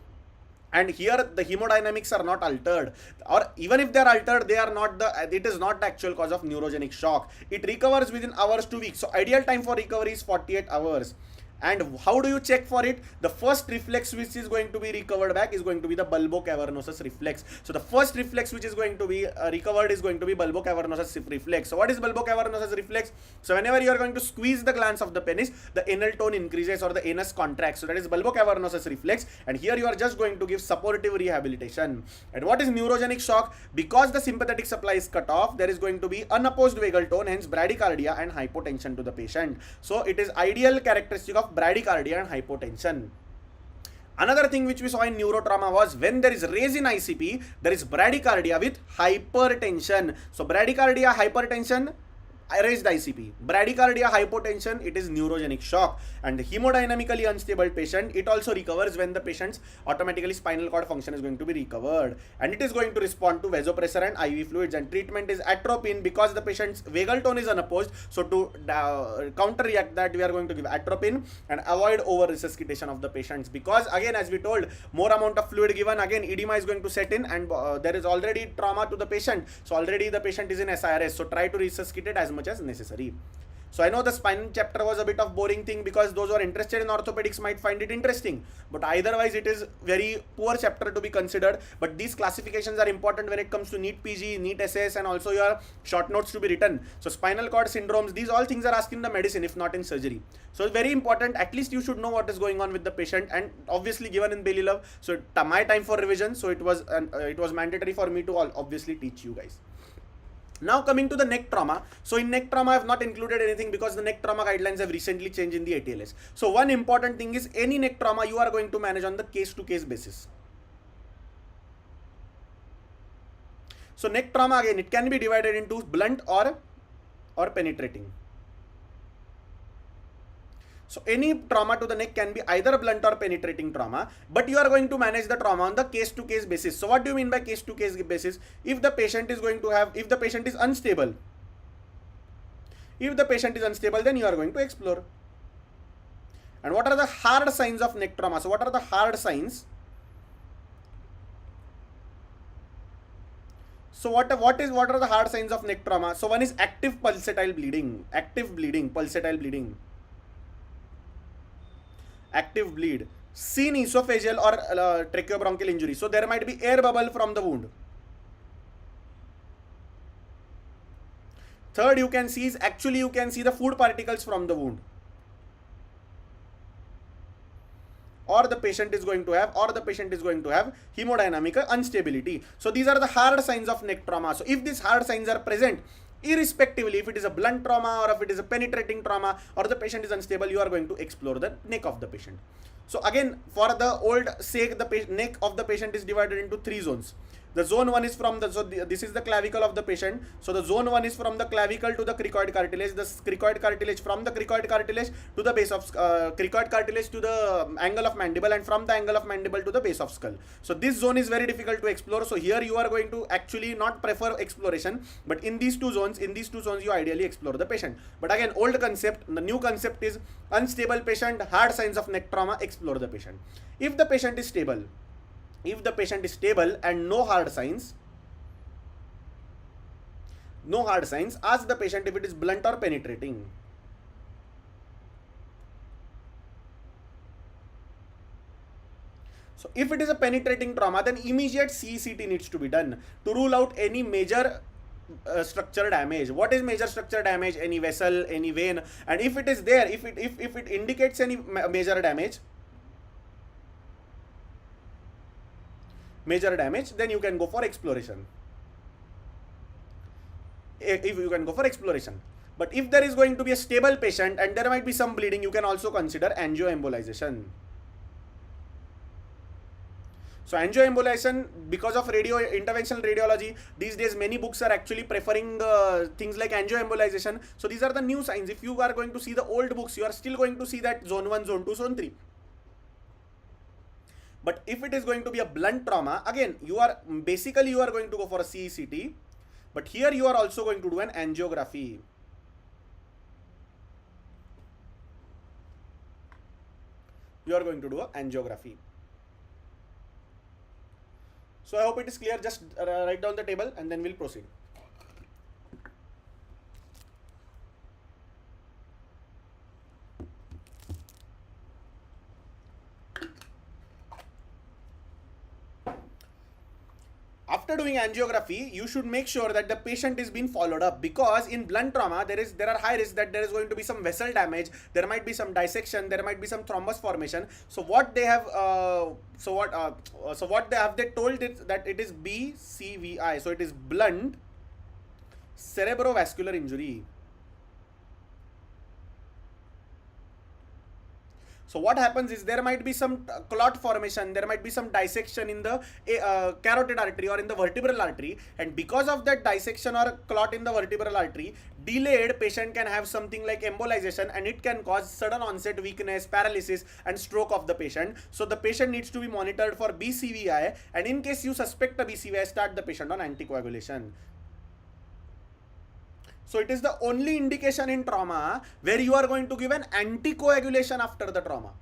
And here the hemodynamics are not altered, or even if they are altered, it is not the actual cause of neurogenic shock. It recovers within hours to weeks. So ideal time for recovery is 48 hours. And how do you check for it? The first reflex which is going to be recovered back is going to be the bulbocavernosus reflex. So the first reflex which is going to be recovered is going to be bulbocavernosus reflex. So what is bulbocavernosus reflex? So whenever you are going to squeeze the glans of the penis, the anal tone increases or the anus contracts. So that is bulbocavernosus reflex. And here you are just going to give supportive rehabilitation. And what is neurogenic shock? Because the sympathetic supply is cut off, there is going to be unopposed vagal tone, hence bradycardia and hypotension to the patient. So it is ideal characteristic of bradycardia and hypotension. Another thing which we saw in neurotrauma was when there is raise in ICP, there is bradycardia with hypertension. So bradycardia, hypertension, raised ICP. Bradycardia, hypotension, it is neurogenic shock. And the hemodynamically unstable patient, it also recovers when the patient's automatically spinal cord function is going to be recovered. And it is going to respond to vasopressor and IV fluids. And treatment is atropine because the patient's vagal tone is unopposed. So to counter-react that, we are going to give atropine and avoid over-resuscitation of the patients. Because again, as we told, more amount of fluid given, again, edema is going to set in, and there is already trauma to the patient. So already the patient is in SIRS. So try to resuscitate as much as necessary. So I know the spine chapter was a bit of boring thing because those who are interested in orthopedics might find it interesting, but otherwise it is very poor chapter to be considered. But these classifications are important when it comes to NEET PG, NEET SS, and also your short notes to be written. So spinal cord syndromes, these all things are asked in the medicine, if not in surgery. So it's very important, at least you should know what is going on with the patient, and obviously given in Bailey Love. So my time for revision, so it was mandatory for me to obviously teach you guys. Now coming to the neck trauma. So in neck trauma I have not included anything because the neck trauma guidelines have recently changed in the ATLS. So one important thing is any neck trauma you are going to manage on the case-to-case basis. So neck trauma, again, it can be divided into blunt or penetrating. So any trauma to the neck can be either blunt or penetrating trauma, but you are going to manage the trauma on the case-to-case basis. So what do you mean by case-to-case basis? If the patient is unstable, then you are going to explore. And what are the hard signs of neck trauma? So what are the hard signs? So what are the hard signs of neck trauma? So one is active pulsatile bleeding, pulsatile bleeding. Active bleed. seen esophageal or tracheobronchial injury. So there might be air bubble from the wound. Third, you can see is actually you can see the food particles from the wound. Or the patient is going to have hemodynamic instability. So these are the hard signs of neck trauma. So if these hard signs are present, irrespectively if it is a blunt trauma or if it is a penetrating trauma or the patient is unstable, you are going to explore the neck of the patient. So again, for the old sake, the neck of the patient is divided into 3 zones. The zone 1 is from the, this is the clavicle of the patient. So the zone 1 is from the clavicle to the cricoid cartilage, the cricoid cartilage from the cricoid cartilage to the base of, cricoid cartilage to the angle of mandible, and from the angle of mandible to the base of skull. So this zone is very difficult to explore. So here you are going to actually not prefer exploration, but in these two zones you ideally explore the patient. But again, old concept, the new concept is unstable patient, hard signs of neck trauma, explore the patient. If the patient is stable, and no hard signs, ask the patient if it is blunt or penetrating. So if it is a penetrating trauma, then immediate CECT needs to be done to rule out any major structure damage. What is major structure damage? Any vessel, any vein, and if it is there, if it indicates any major damage, then you can go for exploration. But if there is going to be a stable patient and there might be some bleeding, you can also consider angioembolization. So angioembolization, because of interventional radiology, these days many books are actually preferring things like angioembolization. So these are the new signs. If you are going to see the old books, you are still going to see that zone 1, zone 2, zone 3. But if it is going to be a blunt trauma, again, you are going to go for a CECT, but here you are also going to do an angiography. So I hope it is clear. Just write down the table and then we'll proceed. After doing angiography, you should make sure that the patient is being followed up, because in blunt trauma there are high risks that there is going to be some vessel damage, there might be some dissection, there might be some thrombus formation. So what they have they told it that it is BCVI, so it is blunt cerebrovascular injury. So what happens is there might be some clot formation, there might be some dissection in the carotid artery or in the vertebral artery, and because of that dissection or clot in the vertebral artery, delayed patient can have something like embolization, and it can cause sudden onset weakness, paralysis and stroke of the patient. So the patient needs to be monitored for BCVI, and in case you suspect a BCVI, start the patient on anticoagulation. So it is the only indication in trauma where you are going to give an anticoagulation after the trauma.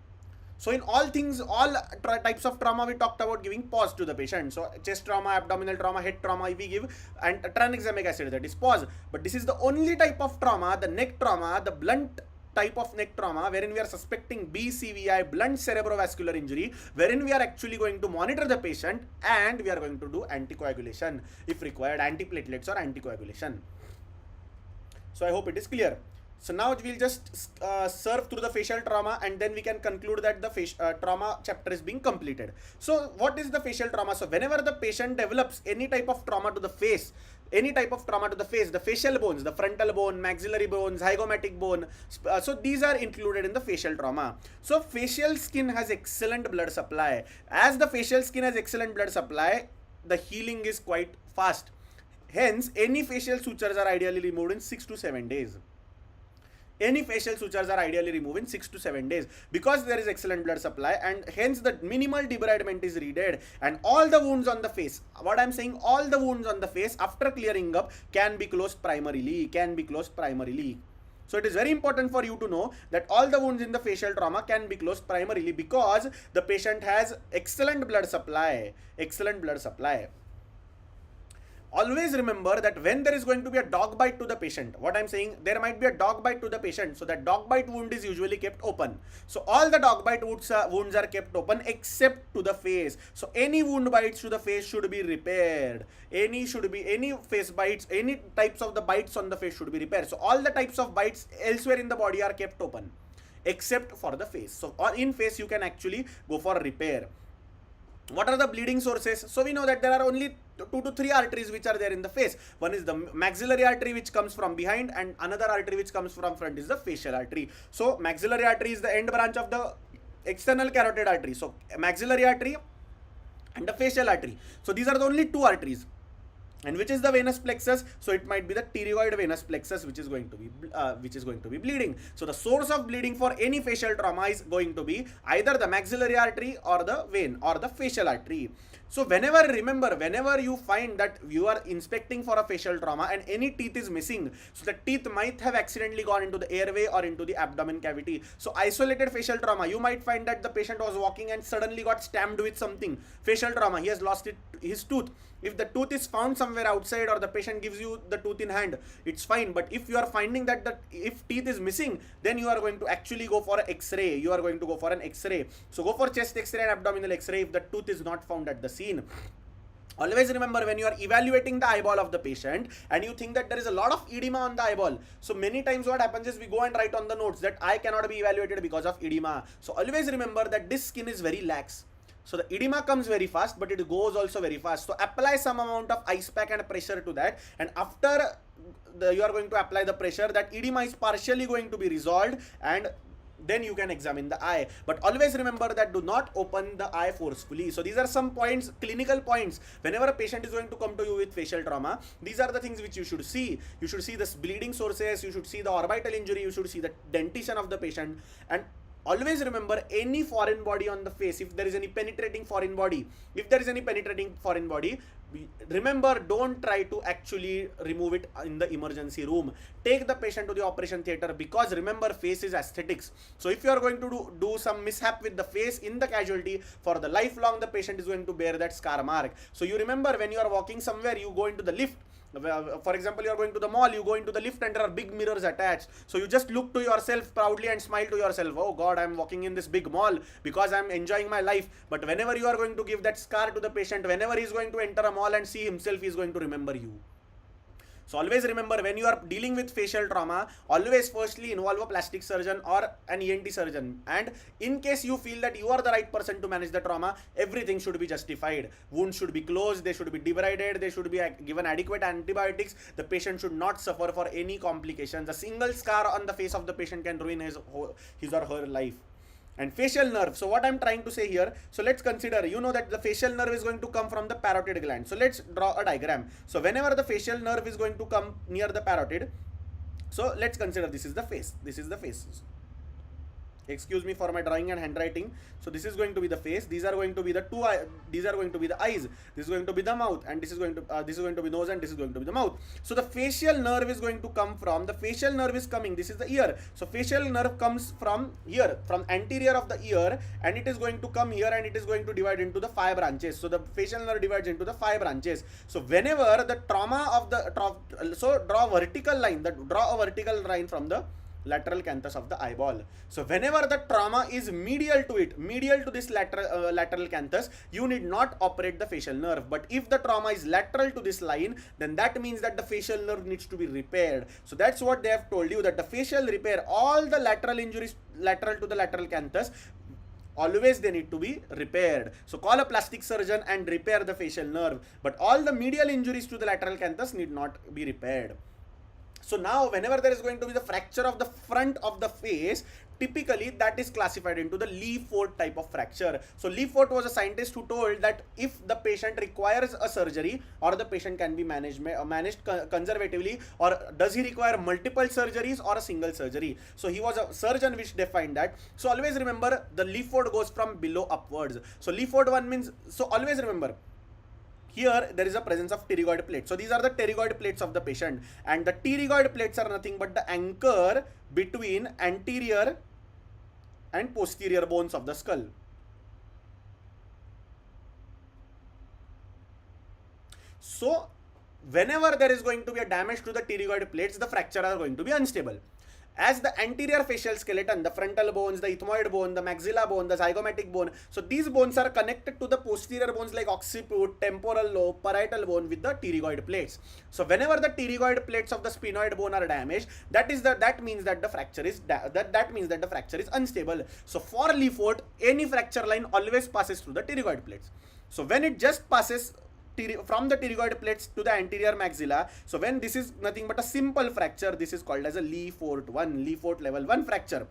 So in all types of trauma, we talked about giving pause to the patient. So chest trauma, abdominal trauma, head trauma, we give tranexamic acid, that is pause. But this is the only type of trauma, the neck trauma, the blunt type of neck trauma, wherein we are suspecting BCVI, blunt cerebrovascular injury, wherein we are actually going to monitor the patient and we are going to do anticoagulation if required, antiplatelets or anticoagulation. So I hope it is clear. So now we'll just surf through the facial trauma, and then we can conclude that the trauma chapter is being completed. So what is the facial trauma? So whenever the patient develops any type of trauma to the face, the facial bones, the frontal bone, maxillary bones, zygomatic bone, so these are included in the facial trauma. So facial skin has excellent blood supply. As the facial skin has excellent blood supply, the healing is quite fast. Hence, any facial sutures are ideally removed in 6 to 7 days. Because there is excellent blood supply, and hence the minimal debridement is needed, and all the wounds on the face, what I'm saying, all the wounds on the face after clearing up can be closed primarily. So it is very important for you to know that all the wounds in the facial trauma can be closed primarily because the patient has excellent blood supply. Always remember that when there is going to be a dog bite to the patient, what I'm saying, there might be a dog bite to the patient, so that dog bite wound is usually kept open. So all the dog bite wounds are kept open except to the face. So any wound bites to the face should be repaired. Any face bites, any types of the bites on the face should be repaired. So all the types of bites elsewhere in the body are kept open except for the face. So in face you can actually go for repair. What are the bleeding sources? So we know that there are only 2 to 3 arteries which are there in the face. One is the maxillary artery which comes from behind, and another artery which comes from front is the facial artery. So maxillary artery is the end branch of the external carotid artery. So maxillary artery and the facial artery. So these are the only 2 arteries. And which is the venous plexus? So it might be the pterygoid venous plexus which is going to be bleeding. So the source of bleeding for any facial trauma is going to be either the maxillary artery or the vein or the facial artery. So whenever you find that you are inspecting for a facial trauma and any teeth is missing, so the teeth might have accidentally gone into the airway or into the abdomen cavity. So isolated facial trauma, you might find that the patient was walking and suddenly got stamped with something. Facial trauma, he has lost his tooth. If the tooth is found somewhere outside or the patient gives you the tooth in hand, it's fine. But if you are finding that if teeth is missing, then you are going to actually go for an X-ray. You are going to go for an X-ray. So go for chest X-ray and abdominal X-ray if the tooth is not found at the scene. Always remember, when you are evaluating the eyeball of the patient and you think that there is a lot of edema on the eyeball, so many times what happens is we go and write on the notes that eye cannot be evaluated because of edema. So always remember that this skin is very lax. So the edema comes very fast, but it goes also very fast. So apply some amount of ice pack and pressure to that, and after you are going to apply the pressure, that edema is partially going to be resolved, and then you can examine the eye. But always remember that do not open the eye forcefully. So these are some points, clinical points. Whenever a patient is going to come to you with facial trauma, these are the things which you should see. You should see the bleeding sources, you should see the orbital injury, you should see the dentition of the patient, and always remember, any foreign body on the face, if there is any penetrating foreign body, remember, don't try to actually remove it in the emergency room. Take the patient to the operation theater, because remember, face is aesthetics. So if you are going to do some mishap with the face in the casualty, for the lifelong the patient is going to bear that scar mark. So you remember, when you are walking somewhere, you go into the lift. For example, you are going to the mall, you go into the lift and there are big mirrors attached. So you just look to yourself proudly and smile to yourself. Oh God, I'm walking in this big mall because I'm enjoying my life. But whenever you are going to give that scar to the patient, whenever he's going to enter a mall and see himself, he's going to remember you. So always remember, when you are dealing with facial trauma, always firstly involve a plastic surgeon or an ENT surgeon. And in case you feel that you are the right person to manage the trauma, everything should be justified. Wounds should be closed, they should be debrided, they should be given adequate antibiotics. The patient should not suffer for any complications. A single scar on the face of the patient can ruin his or her life. And facial nerve, so what I'm trying to say here, so let's consider, you know that the facial nerve is going to come from the parotid gland. So let's draw a diagram. So whenever the facial nerve is going to come near the parotid, so let's consider this is the face, excuse me for my drawing and handwriting. So this is going to be the face, these are going to be the these are going to be the eyes, this is going to be the mouth, and this is going to be nose, and this is going to be the mouth. So the facial nerve is going to come from, the facial nerve is coming, this is the ear. So facial nerve comes from here, from anterior of the ear, and it is going to come here, and it is going to divide into the 5 branches. So the facial nerve divides into the 5 branches. So whenever the trauma of the, so draw a vertical line from the lateral canthus of the eyeball. So whenever the trauma is medial to this lateral canthus, you need not operate the facial nerve. But if the trauma is lateral to this line, then that means that the facial nerve needs to be repaired. So that's what they have told you, that the facial repair, all the lateral injuries lateral to the lateral canthus, always they need to be repaired. So call a plastic surgeon and repair the facial nerve. But all the medial injuries to the lateral canthus need not be repaired. So now whenever there is going to be the fracture of the front of the face, typically that is classified into the Lee-Fort type of fracture. So Lee-Fort was a scientist who told that if the patient requires a surgery, or the patient can be managed conservatively, or does he require multiple surgeries or a single surgery. So he was a surgeon which defined that. So always remember, the Lee-Fort goes from below upwards. So Lee-Fort 1 means, so always remember, here there is a presence of pterygoid plates. So these are the pterygoid plates of the patient, and the pterygoid plates are nothing but the anchor between anterior and posterior bones of the skull. So whenever there is going to be a damage to the pterygoid plates, the fracture are going to be unstable. As the anterior facial skeleton, the frontal bones, the ethmoid bone, the maxilla bone, the zygomatic bone, so these bones are connected to the posterior bones like occiput, temporal lobe, parietal bone with the pterygoid plates. So whenever the pterygoid plates of the sphenoid bone are damaged, that means that the fracture is unstable. So for Leafoot, any fracture line always passes through the pterygoid plates. So when it just passes from the pterygoid plates to the anterior maxilla, so when this is nothing but a simple fracture, this is called as a Leafoot level 1 fracture.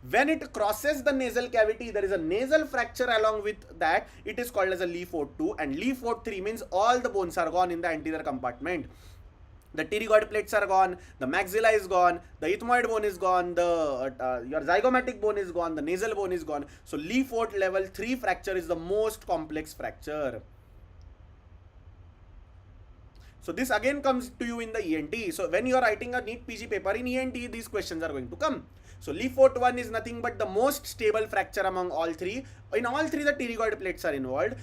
When it crosses the nasal cavity, there is a nasal fracture along with that, it is called as a Leafoot 2, and Leafoot 3 means all the bones are gone in the anterior compartment. The pterygoid plates are gone, the maxilla is gone, the ethmoid bone is gone, the your zygomatic bone is gone, the nasal bone is gone. So Leafoot level 3 fracture is the most complex fracture. So this again comes to you in the ENT. So when you are writing a NEET PG paper in ENT, these questions are going to come. So Leafoot 1 is nothing but the most stable fracture among all three. In all three, the pterygoid plates are involved.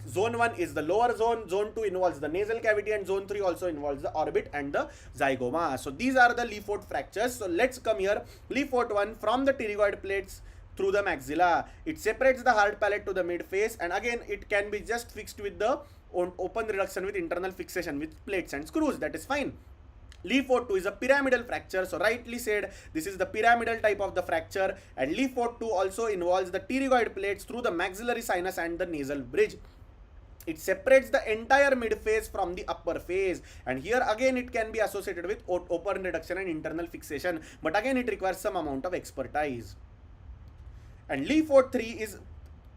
Zone 1 is the lower zone, zone 2 involves the nasal cavity, and zone 3 also involves the orbit and the zygoma. So these are the Leafoot fractures. So let's come here. Leafoot 1, from the pterygoid plates through the maxilla, it separates the hard palate to the mid face, and again it can be just fixed with the open reduction with internal fixation with plates and screws. That is fine. Leafoot 2 is a pyramidal fracture. So rightly said, this is the pyramidal type of the fracture, and Leafoot 2 also involves the pterygoid plates through the maxillary sinus and the nasal bridge. It separates the entire mid face from the upper face, and here again it can be associated with open reduction and internal fixation, but again it requires some amount of expertise. And Leafoot 3 is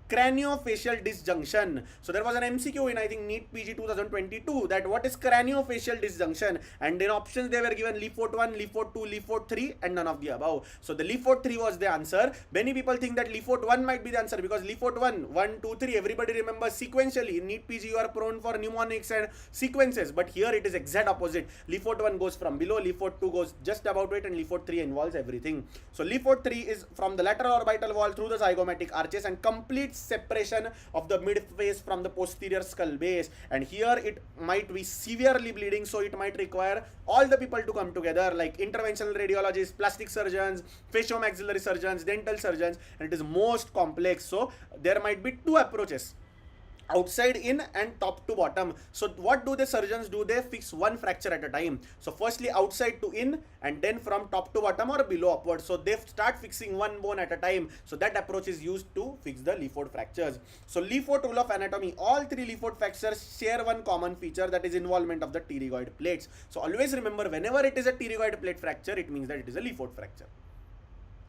craniofacial disjunction. So there was an MCQ in, I think, NEET PG 2022, that what is craniofacial disjunction, and in options they were given Leafoot 1, Leafoot 2, Leafoot 3, and none of the above. So the Leafoot 3 was the answer. Many people think that Leafoot 1 might be the answer, because Leafoot 1, 2, 3, everybody remembers sequentially. In NEET PG you are prone for mnemonics and sequences, but here it is exact opposite. Leafoot 1 goes from below, Leafoot 2 goes just about it, and Leafoot 3 involves everything. So Leafoot 3 is from the lateral orbital wall through the zygomatic arches and complete separation of the mid face from the posterior skull base, and here it might be severely bleeding, so it might require all the people to come together, like interventional radiologists, plastic surgeons, facial-maxillary surgeons, dental surgeons, and it is most complex. So there might be two approaches, outside in and top to bottom. So what do the surgeons do? They fix one fracture at a time. So firstly outside to in, and then from top to bottom or below upward. So they start fixing one bone at a time. So that approach is used to fix the Leafoot fractures. So Leafoot rule of anatomy, all three Leafoot fractures share one common feature, that is involvement of the pterygoid plates. So always remember, whenever it is a pterygoid plate fracture, it means that it is a Leafoot fracture.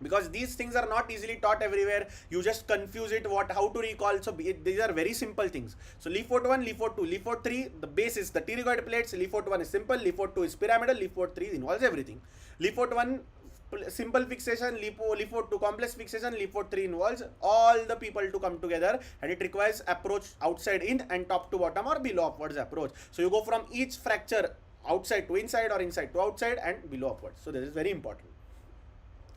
Because these things are not easily taught everywhere, you just confuse it, how to recall. So these are very simple things. So Leafoot 1, Leafoot 2, Leafoot 3, the base is the pterygoid plates. Leafoot 1 is simple, Leafoot 2 is pyramidal, Leafoot 3 involves everything. Leafoot 1 simple fixation, Leafoot 2 complex fixation, Leafoot 3 involves all the people to come together, and it requires approach outside in and top to bottom or below upwards approach. So you go from each fracture outside to inside or inside to outside and below upwards. So this is very important.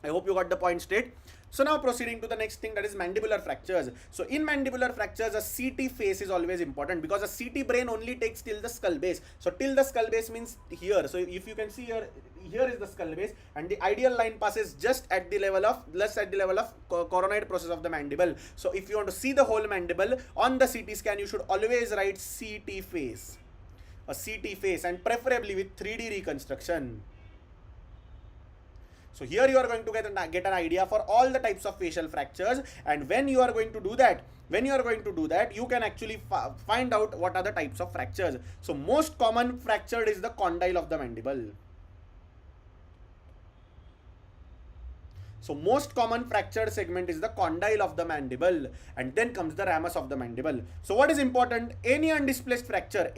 I hope you got the point straight. So now proceeding to the next thing, that is mandibular fractures. So in mandibular fractures, a CT face is always important, because a CT brain only takes till the skull base. So till the skull base means here. So if you can see here, here is the skull base, and the ideal line passes just at the level of coronoid process of the mandible. So if you want to see the whole mandible on the CT scan, you should always write CT face, a CT face, and preferably with 3D reconstruction. So here you are going to get an idea for all the types of facial fractures, and when you are going to do that, you can actually find out what are the types of fractures. So most common fracture is the condyle of the mandible. So most common fractured segment is the condyle of the mandible, and then comes the ramus of the mandible. So what is important? Any undisplaced fracture,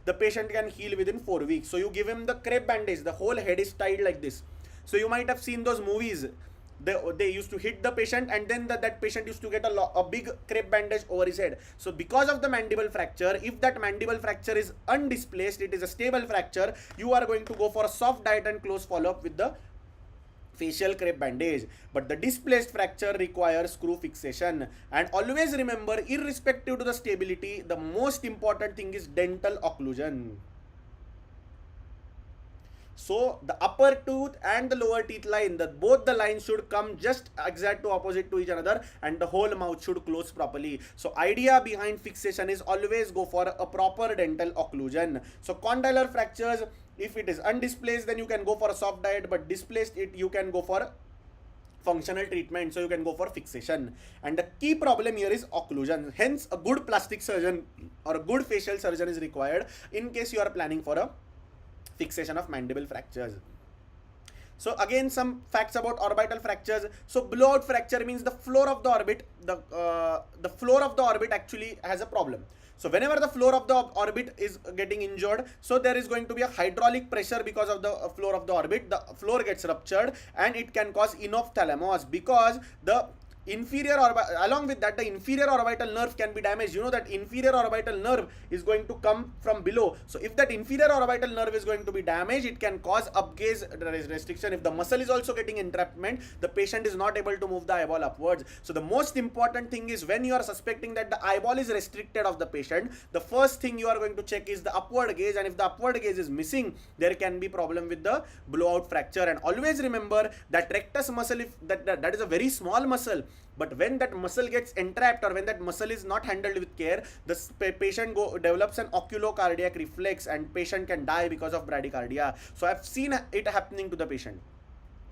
the patient can heal within 4 weeks. So you give him the crepe bandage, the whole head is tied like this. So you might have seen those movies. They used to hit the patient, and then that patient used to get a big crepe bandage over his head. So because of the mandible fracture, if that mandible fracture is undisplaced, it is a stable fracture, you are going to go for a soft diet and close follow-up with the facial crepe bandage, but the displaced fracture requires screw fixation. And always remember, irrespective to the stability, the most important thing is dental occlusion. So the upper tooth and the lower teeth line, both the lines should come just exact to opposite to each another, and the whole mouth should close properly. So idea behind fixation is always go for a proper dental occlusion. So condylar fractures, if it is undisplaced, then you can go for a soft diet, but displaced it, you can go for functional treatment, so you can go for fixation. And the key problem here is occlusion. Hence a good plastic surgeon or a good facial surgeon is required in case you are planning for a fixation of mandible fractures. So again, some facts about orbital fractures. So blowout fracture means the floor of the orbit, the floor of the orbit actually has a problem. So whenever the floor of the orbit is getting injured, so there is going to be a hydraulic pressure because of the floor of the orbit. The floor gets ruptured and it can cause enophthalmos, because the inferior along with that, the inferior orbital nerve can be damaged. You know that inferior orbital nerve is going to come from below. So if that inferior orbital nerve is going to be damaged, it can cause upgaze restriction. If the muscle is also getting entrapment, the patient is not able to move the eyeball upwards. So the most important thing is, when you are suspecting that the eyeball is restricted of the patient, the first thing you are going to check is the upward gaze, and if the upward gaze is missing, there can be problem with the blowout fracture. And always remember that rectus muscle, if that is a very small muscle, but when that muscle gets entrapped, or when that muscle is not handled with care, the patient develops an oculocardiac reflex, and patient can die because of bradycardia. So I've seen it happening to the patient.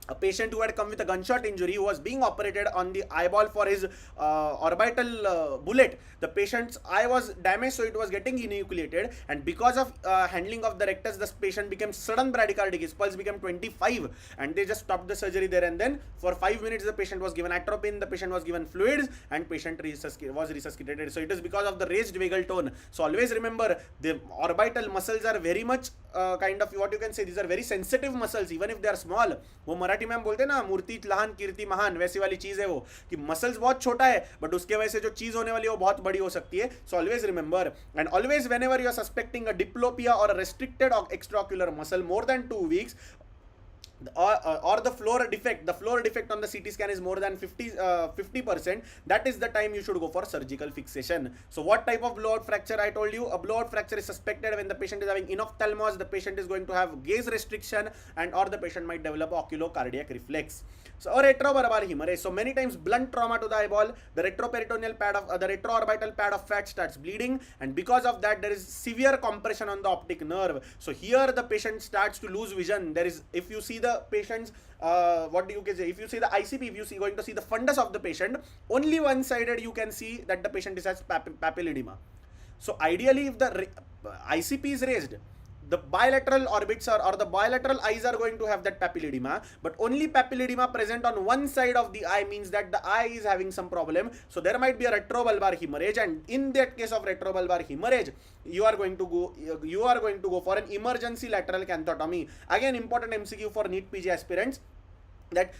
A patient who had come with a gunshot injury, who was being operated on the eyeball for his orbital bullet. The patient's eye was damaged, so it was getting enucleated, and because of handling of the rectus, the patient became sudden bradycardic. His pulse became 25, and they just stopped the surgery there and then. For 5 minutes, the patient was given atropine, the patient was given fluids, and patient was resuscitated. So it is because of the raised vagal tone. So always remember, the orbital muscles are very much kind of, what you can say, these are very sensitive muscles, even if they are small. वो मराठी में हम बोलते हैं ना, मूर्ति लहान कीर्ति महान, वैसी वाली चीज है वो, कि मसल्स बहुत छोटा है, बट उसके वजह से जो चीज होने वाली है वो बहुत बड़ी हो सकती है. So always remember, and always whenever you are suspecting a diplopia और a restricted extraocular muscle more than 2 weeks, or the floor defect on the CT scan is more than 50%, that is the time you should go for surgical fixation. So what type of blowout fracture? I told you, a blowout fracture is suspected when the patient is having enophthalmos, the patient is going to have gaze restriction, and or the patient might develop oculocardiac reflex. So a retroburbar hemorrhage. So many times blunt trauma to the eyeball, the retroperitoneal pad of the retroorbital pad of fat starts bleeding, and because of that there is severe compression on the optic nerve. So here the patient starts to lose vision. There is, if you see the patient's what do you can say, if you see the ICP, if you see going to see the fundus of the patient, only one sided you can see that the patient has papilledema. So ideally, if the ICP is raised, the bilateral orbits or the bilateral eyes are going to have that papilledema, but only papilledema present on one side of the eye means that the eye is having some problem. So there might be a retrobulbar hemorrhage, and in that case of retrobulbar hemorrhage, you are going to go for an emergency lateral canthotomy. Again, important MCQ for NEET PG aspirants, that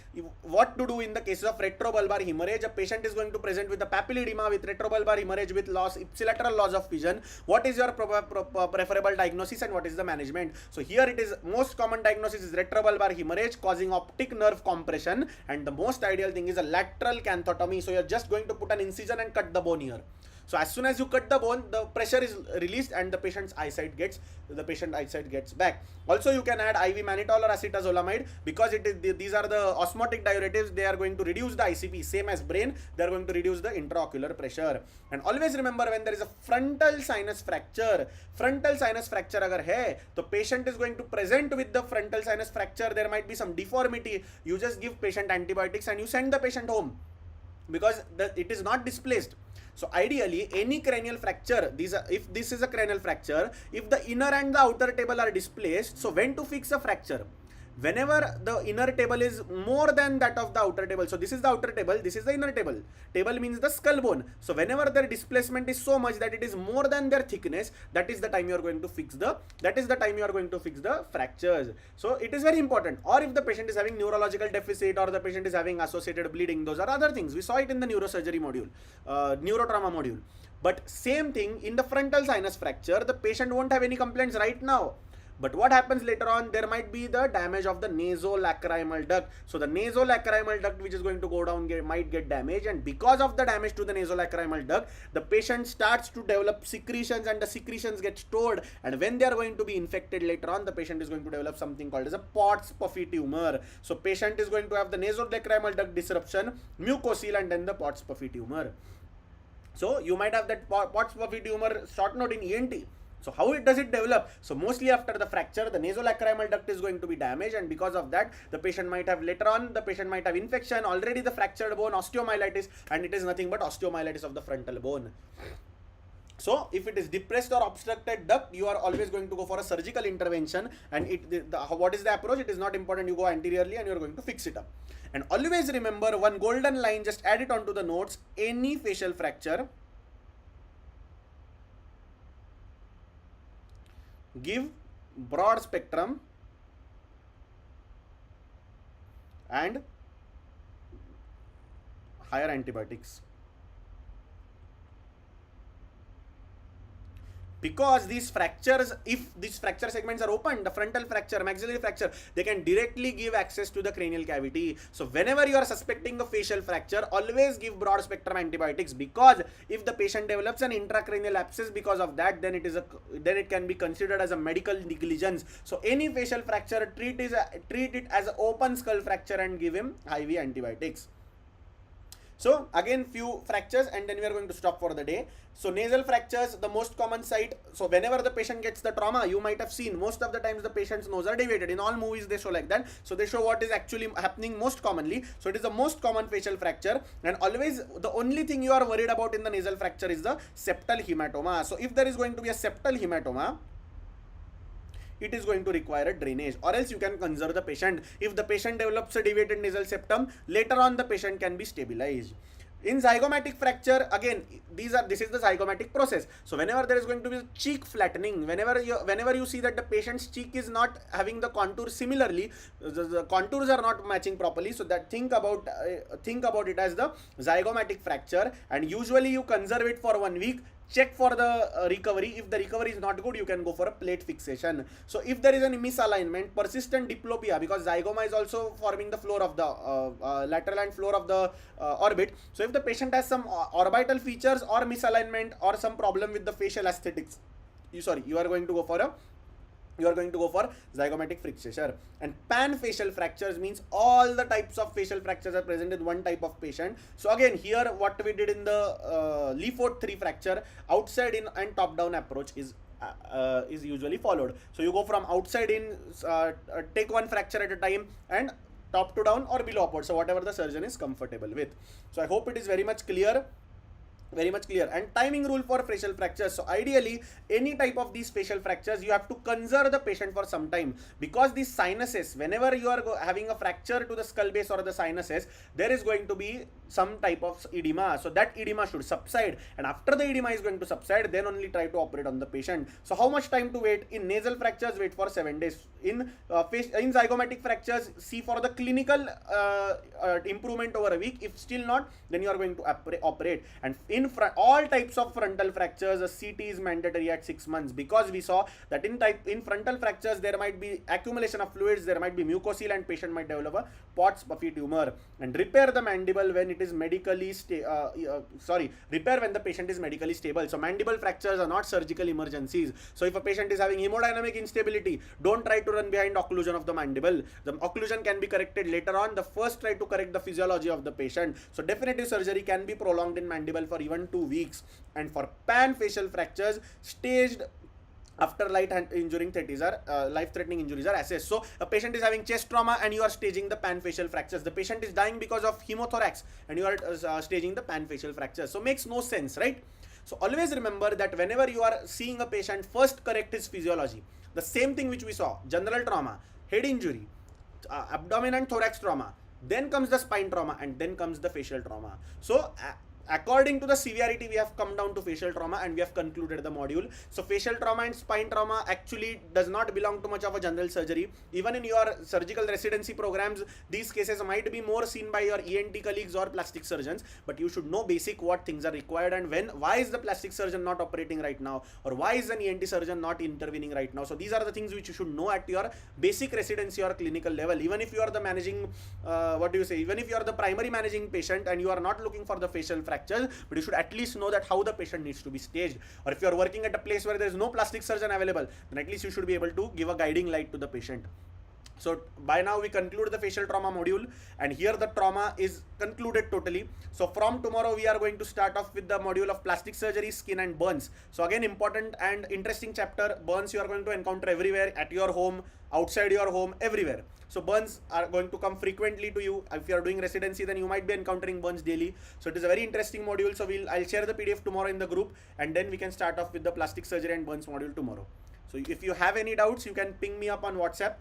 what to do in the cases of retrobulbar hemorrhage. A patient is going to present with a papilledema, with retrobulbar hemorrhage, with ipsilateral loss of vision. What is your preferable diagnosis and what is the management? So here it is, most common diagnosis is retrobulbar hemorrhage causing optic nerve compression, and the most ideal thing is a lateral canthotomy. So you're just going to put an incision and cut the bone here. So as soon as you cut the bone, the pressure is released and the patient eyesight gets back. Also, you can add IV mannitol or acetazolamide, because these are the osmotic diuretics. They are going to reduce the ICP, same as brain. They are going to reduce the intraocular pressure. And always remember, when there is a frontal sinus fracture अगर है, the patient is going to present with the frontal sinus fracture. There might be some deformity. You just give patient antibiotics and you send the patient home, because it is not displaced. So ideally, any cranial fracture, if this is a cranial fracture, if the inner and the outer table are displaced, so when to fix a fracture? Whenever the inner table is more than that of the outer table. So this is the outer table, this is the inner table. Table means the skull bone. So whenever their displacement is so much that it is more than their thickness, that is the time you are going to fix the fractures. So it is very important. Or if the patient is having neurological deficit, or the patient is having associated bleeding, those are other things. We saw it in the neurosurgery module, neurotrauma module. But same thing in the frontal sinus fracture, the patient won't have any complaints right now. But what happens later on, there might be the damage of the nasolacrimal duct. So the nasolacrimal duct which is going to go down might get damaged, and because of the damage to the nasolacrimal duct, the patient starts to develop secretions, and the secretions get stored, and when they are going to be infected later on, the patient is going to develop something called as a Pott's puffy tumor. So patient is going to have the nasolacrimal duct disruption, mucocele, and then the Pott's puffy tumor. So you might have that Pott's puffy tumor, short note in ENT. So how does it develop? So mostly after the fracture, the nasolacrimal duct is going to be damaged, and because of that, the patient might have later on, the patient might have infection, already the fractured bone, osteomyelitis, and it is nothing but osteomyelitis of the frontal bone. So if it is depressed or obstructed duct, you are always going to go for a surgical intervention, and what is the approach? It is not important. You go anteriorly and you are going to fix it up. And always remember one golden line, just add it onto the notes: any facial fracture, give broad spectrum and higher antibiotics. Because these fractures, if these fracture segments are open, the frontal fracture, maxillary fracture, they can directly give access to the cranial cavity. So whenever you are suspecting a facial fracture, always give broad spectrum antibiotics, because if the patient develops an intracranial abscess because of that, then it can be considered as a medical negligence. So any facial fracture, treat it as an open skull fracture and give him IV antibiotics. So again, few fractures, and then we are going to stop for the day. So nasal fractures, the most common site. So whenever the patient gets the trauma, you might have seen most of the times the patient's nose are deviated. In all movies they show like that. So they show what is actually happening most commonly. So it is the most common facial fracture, and always the only thing you are worried about in the nasal fracture is the septal hematoma. So if there is going to be a septal hematoma, it is going to require a drainage, or else you can conserve the patient. If the patient develops a deviated nasal septum, later on the patient can be stabilized. In zygomatic fracture, again, this is the zygomatic process. So whenever there is going to be cheek flattening, whenever you see that the patient's cheek is not having the contour similarly, the contours are not matching properly, so that think about it as the zygomatic fracture, and usually you conserve it for 1 week. Check for the recovery. If the recovery is not good, you can go for a plate fixation. So if there is any misalignment, persistent diplopia, because zygoma is also forming the floor of the lateral and floor of the orbit. So if the patient has some orbital features or misalignment or some problem with the facial aesthetics, you are going to go for zygomatic fixation. And pan-facial fractures means all the types of facial fractures are present in one type of patient. So again, here what we did in the Leaford 3 fracture, outside in and top-down approach is usually followed. So you go from outside in, take one fracture at a time, and top to down or below upward. So whatever the surgeon is comfortable with. So I hope it is very much clear. And timing rule for facial fractures. So ideally, any type of these facial fractures, you have to conserve the patient for some time, because these sinuses, whenever you are having a fracture to the skull base or the sinuses, there is going to be some type of edema. So that edema should subside, and after the edema is going to subside, then only try to operate on the patient. So how much time to wait? In nasal fractures, wait for 7 days. In zygomatic fractures, see for the clinical improvement over a week. If still not, then you are going to operate. And in all types of frontal fractures, a CT is mandatory at 6 months, because we saw that in frontal fractures there might be accumulation of fluids, there might be mucocele, and patient might develop a Pott's puffy tumor. And repair the mandible when it is medically repair when the patient is medically stable. So mandible fractures are not surgical emergencies. So if a patient is having hemodynamic instability, don't try to run behind occlusion of the mandible. The occlusion can be corrected later on. The first try to correct the physiology of the patient. So definitive surgery can be prolonged in mandible for even 2 weeks. And for pan facial fractures, staged after life-threatening injuries are assessed. So a patient is having chest trauma and you are staging the pan facial fractures. The patient is dying because of hemothorax and you are staging the pan facial fractures. So makes no sense, right? So always remember that whenever you are seeing a patient, first correct his physiology. The same thing which we saw: general trauma, head injury, abdomen and thorax trauma, then comes the spine trauma, and then comes the facial trauma. So according to the severity, we have come down to facial trauma and we have concluded the module. So facial trauma and spine trauma actually does not belong to much of a general surgery. Even in your surgical residency programs, these cases might be more seen by your ENT colleagues or plastic surgeons, but you should know basic what things are required and when. Why is the plastic surgeon not operating right now, or why is an ENT surgeon not intervening right now? So these are the things which you should know at your basic residency or clinical level. Even if you are the managing even if you are the primary managing patient and you are not looking for the facial fractures, but you should at least know that how the patient needs to be staged. Or if you are working at a place where there is no plastic surgeon available, then at least you should be able to give a guiding light to the patient. So by now we conclude the facial trauma module, and here the trauma is concluded totally. So from tomorrow we are going to start off with the module of plastic surgery, skin and burns. So again, important and interesting chapter. Burns you are going to encounter everywhere, at your home, outside your home, everywhere. So burns are going to come frequently to you. If you are doing residency, then you might be encountering burns daily. So it is a very interesting module. So I'll share the PDF tomorrow in the group, and then we can start off with the plastic surgery and burns module tomorrow. So if you have any doubts, you can ping me up on WhatsApp.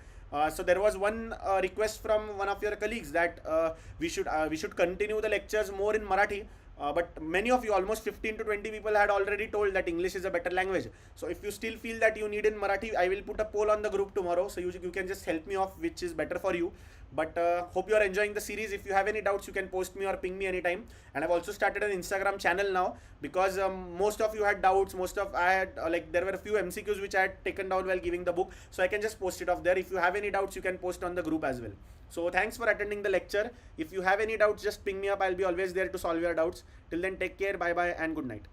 So there was one request from one of your colleagues that we should continue the lectures more in Marathi. But many of you, almost 15 to 20 people, had already told that English is a better language. So if you still feel that you need in Marathi, I will put a poll on the group tomorrow. So you can just help me off which is better for you. But hope you are enjoying the series. If you have any doubts, you can post me or ping me anytime. And I've also started an Instagram channel now, because most of you had doubts. I had there were a few MCQs which I had taken down while giving the book. So I can just post it off there. If you have any doubts, you can post on the group as well. So thanks for attending the lecture. If you have any doubts, just ping me up. I'll be always there to solve your doubts. Till then, take care. Bye bye and good night.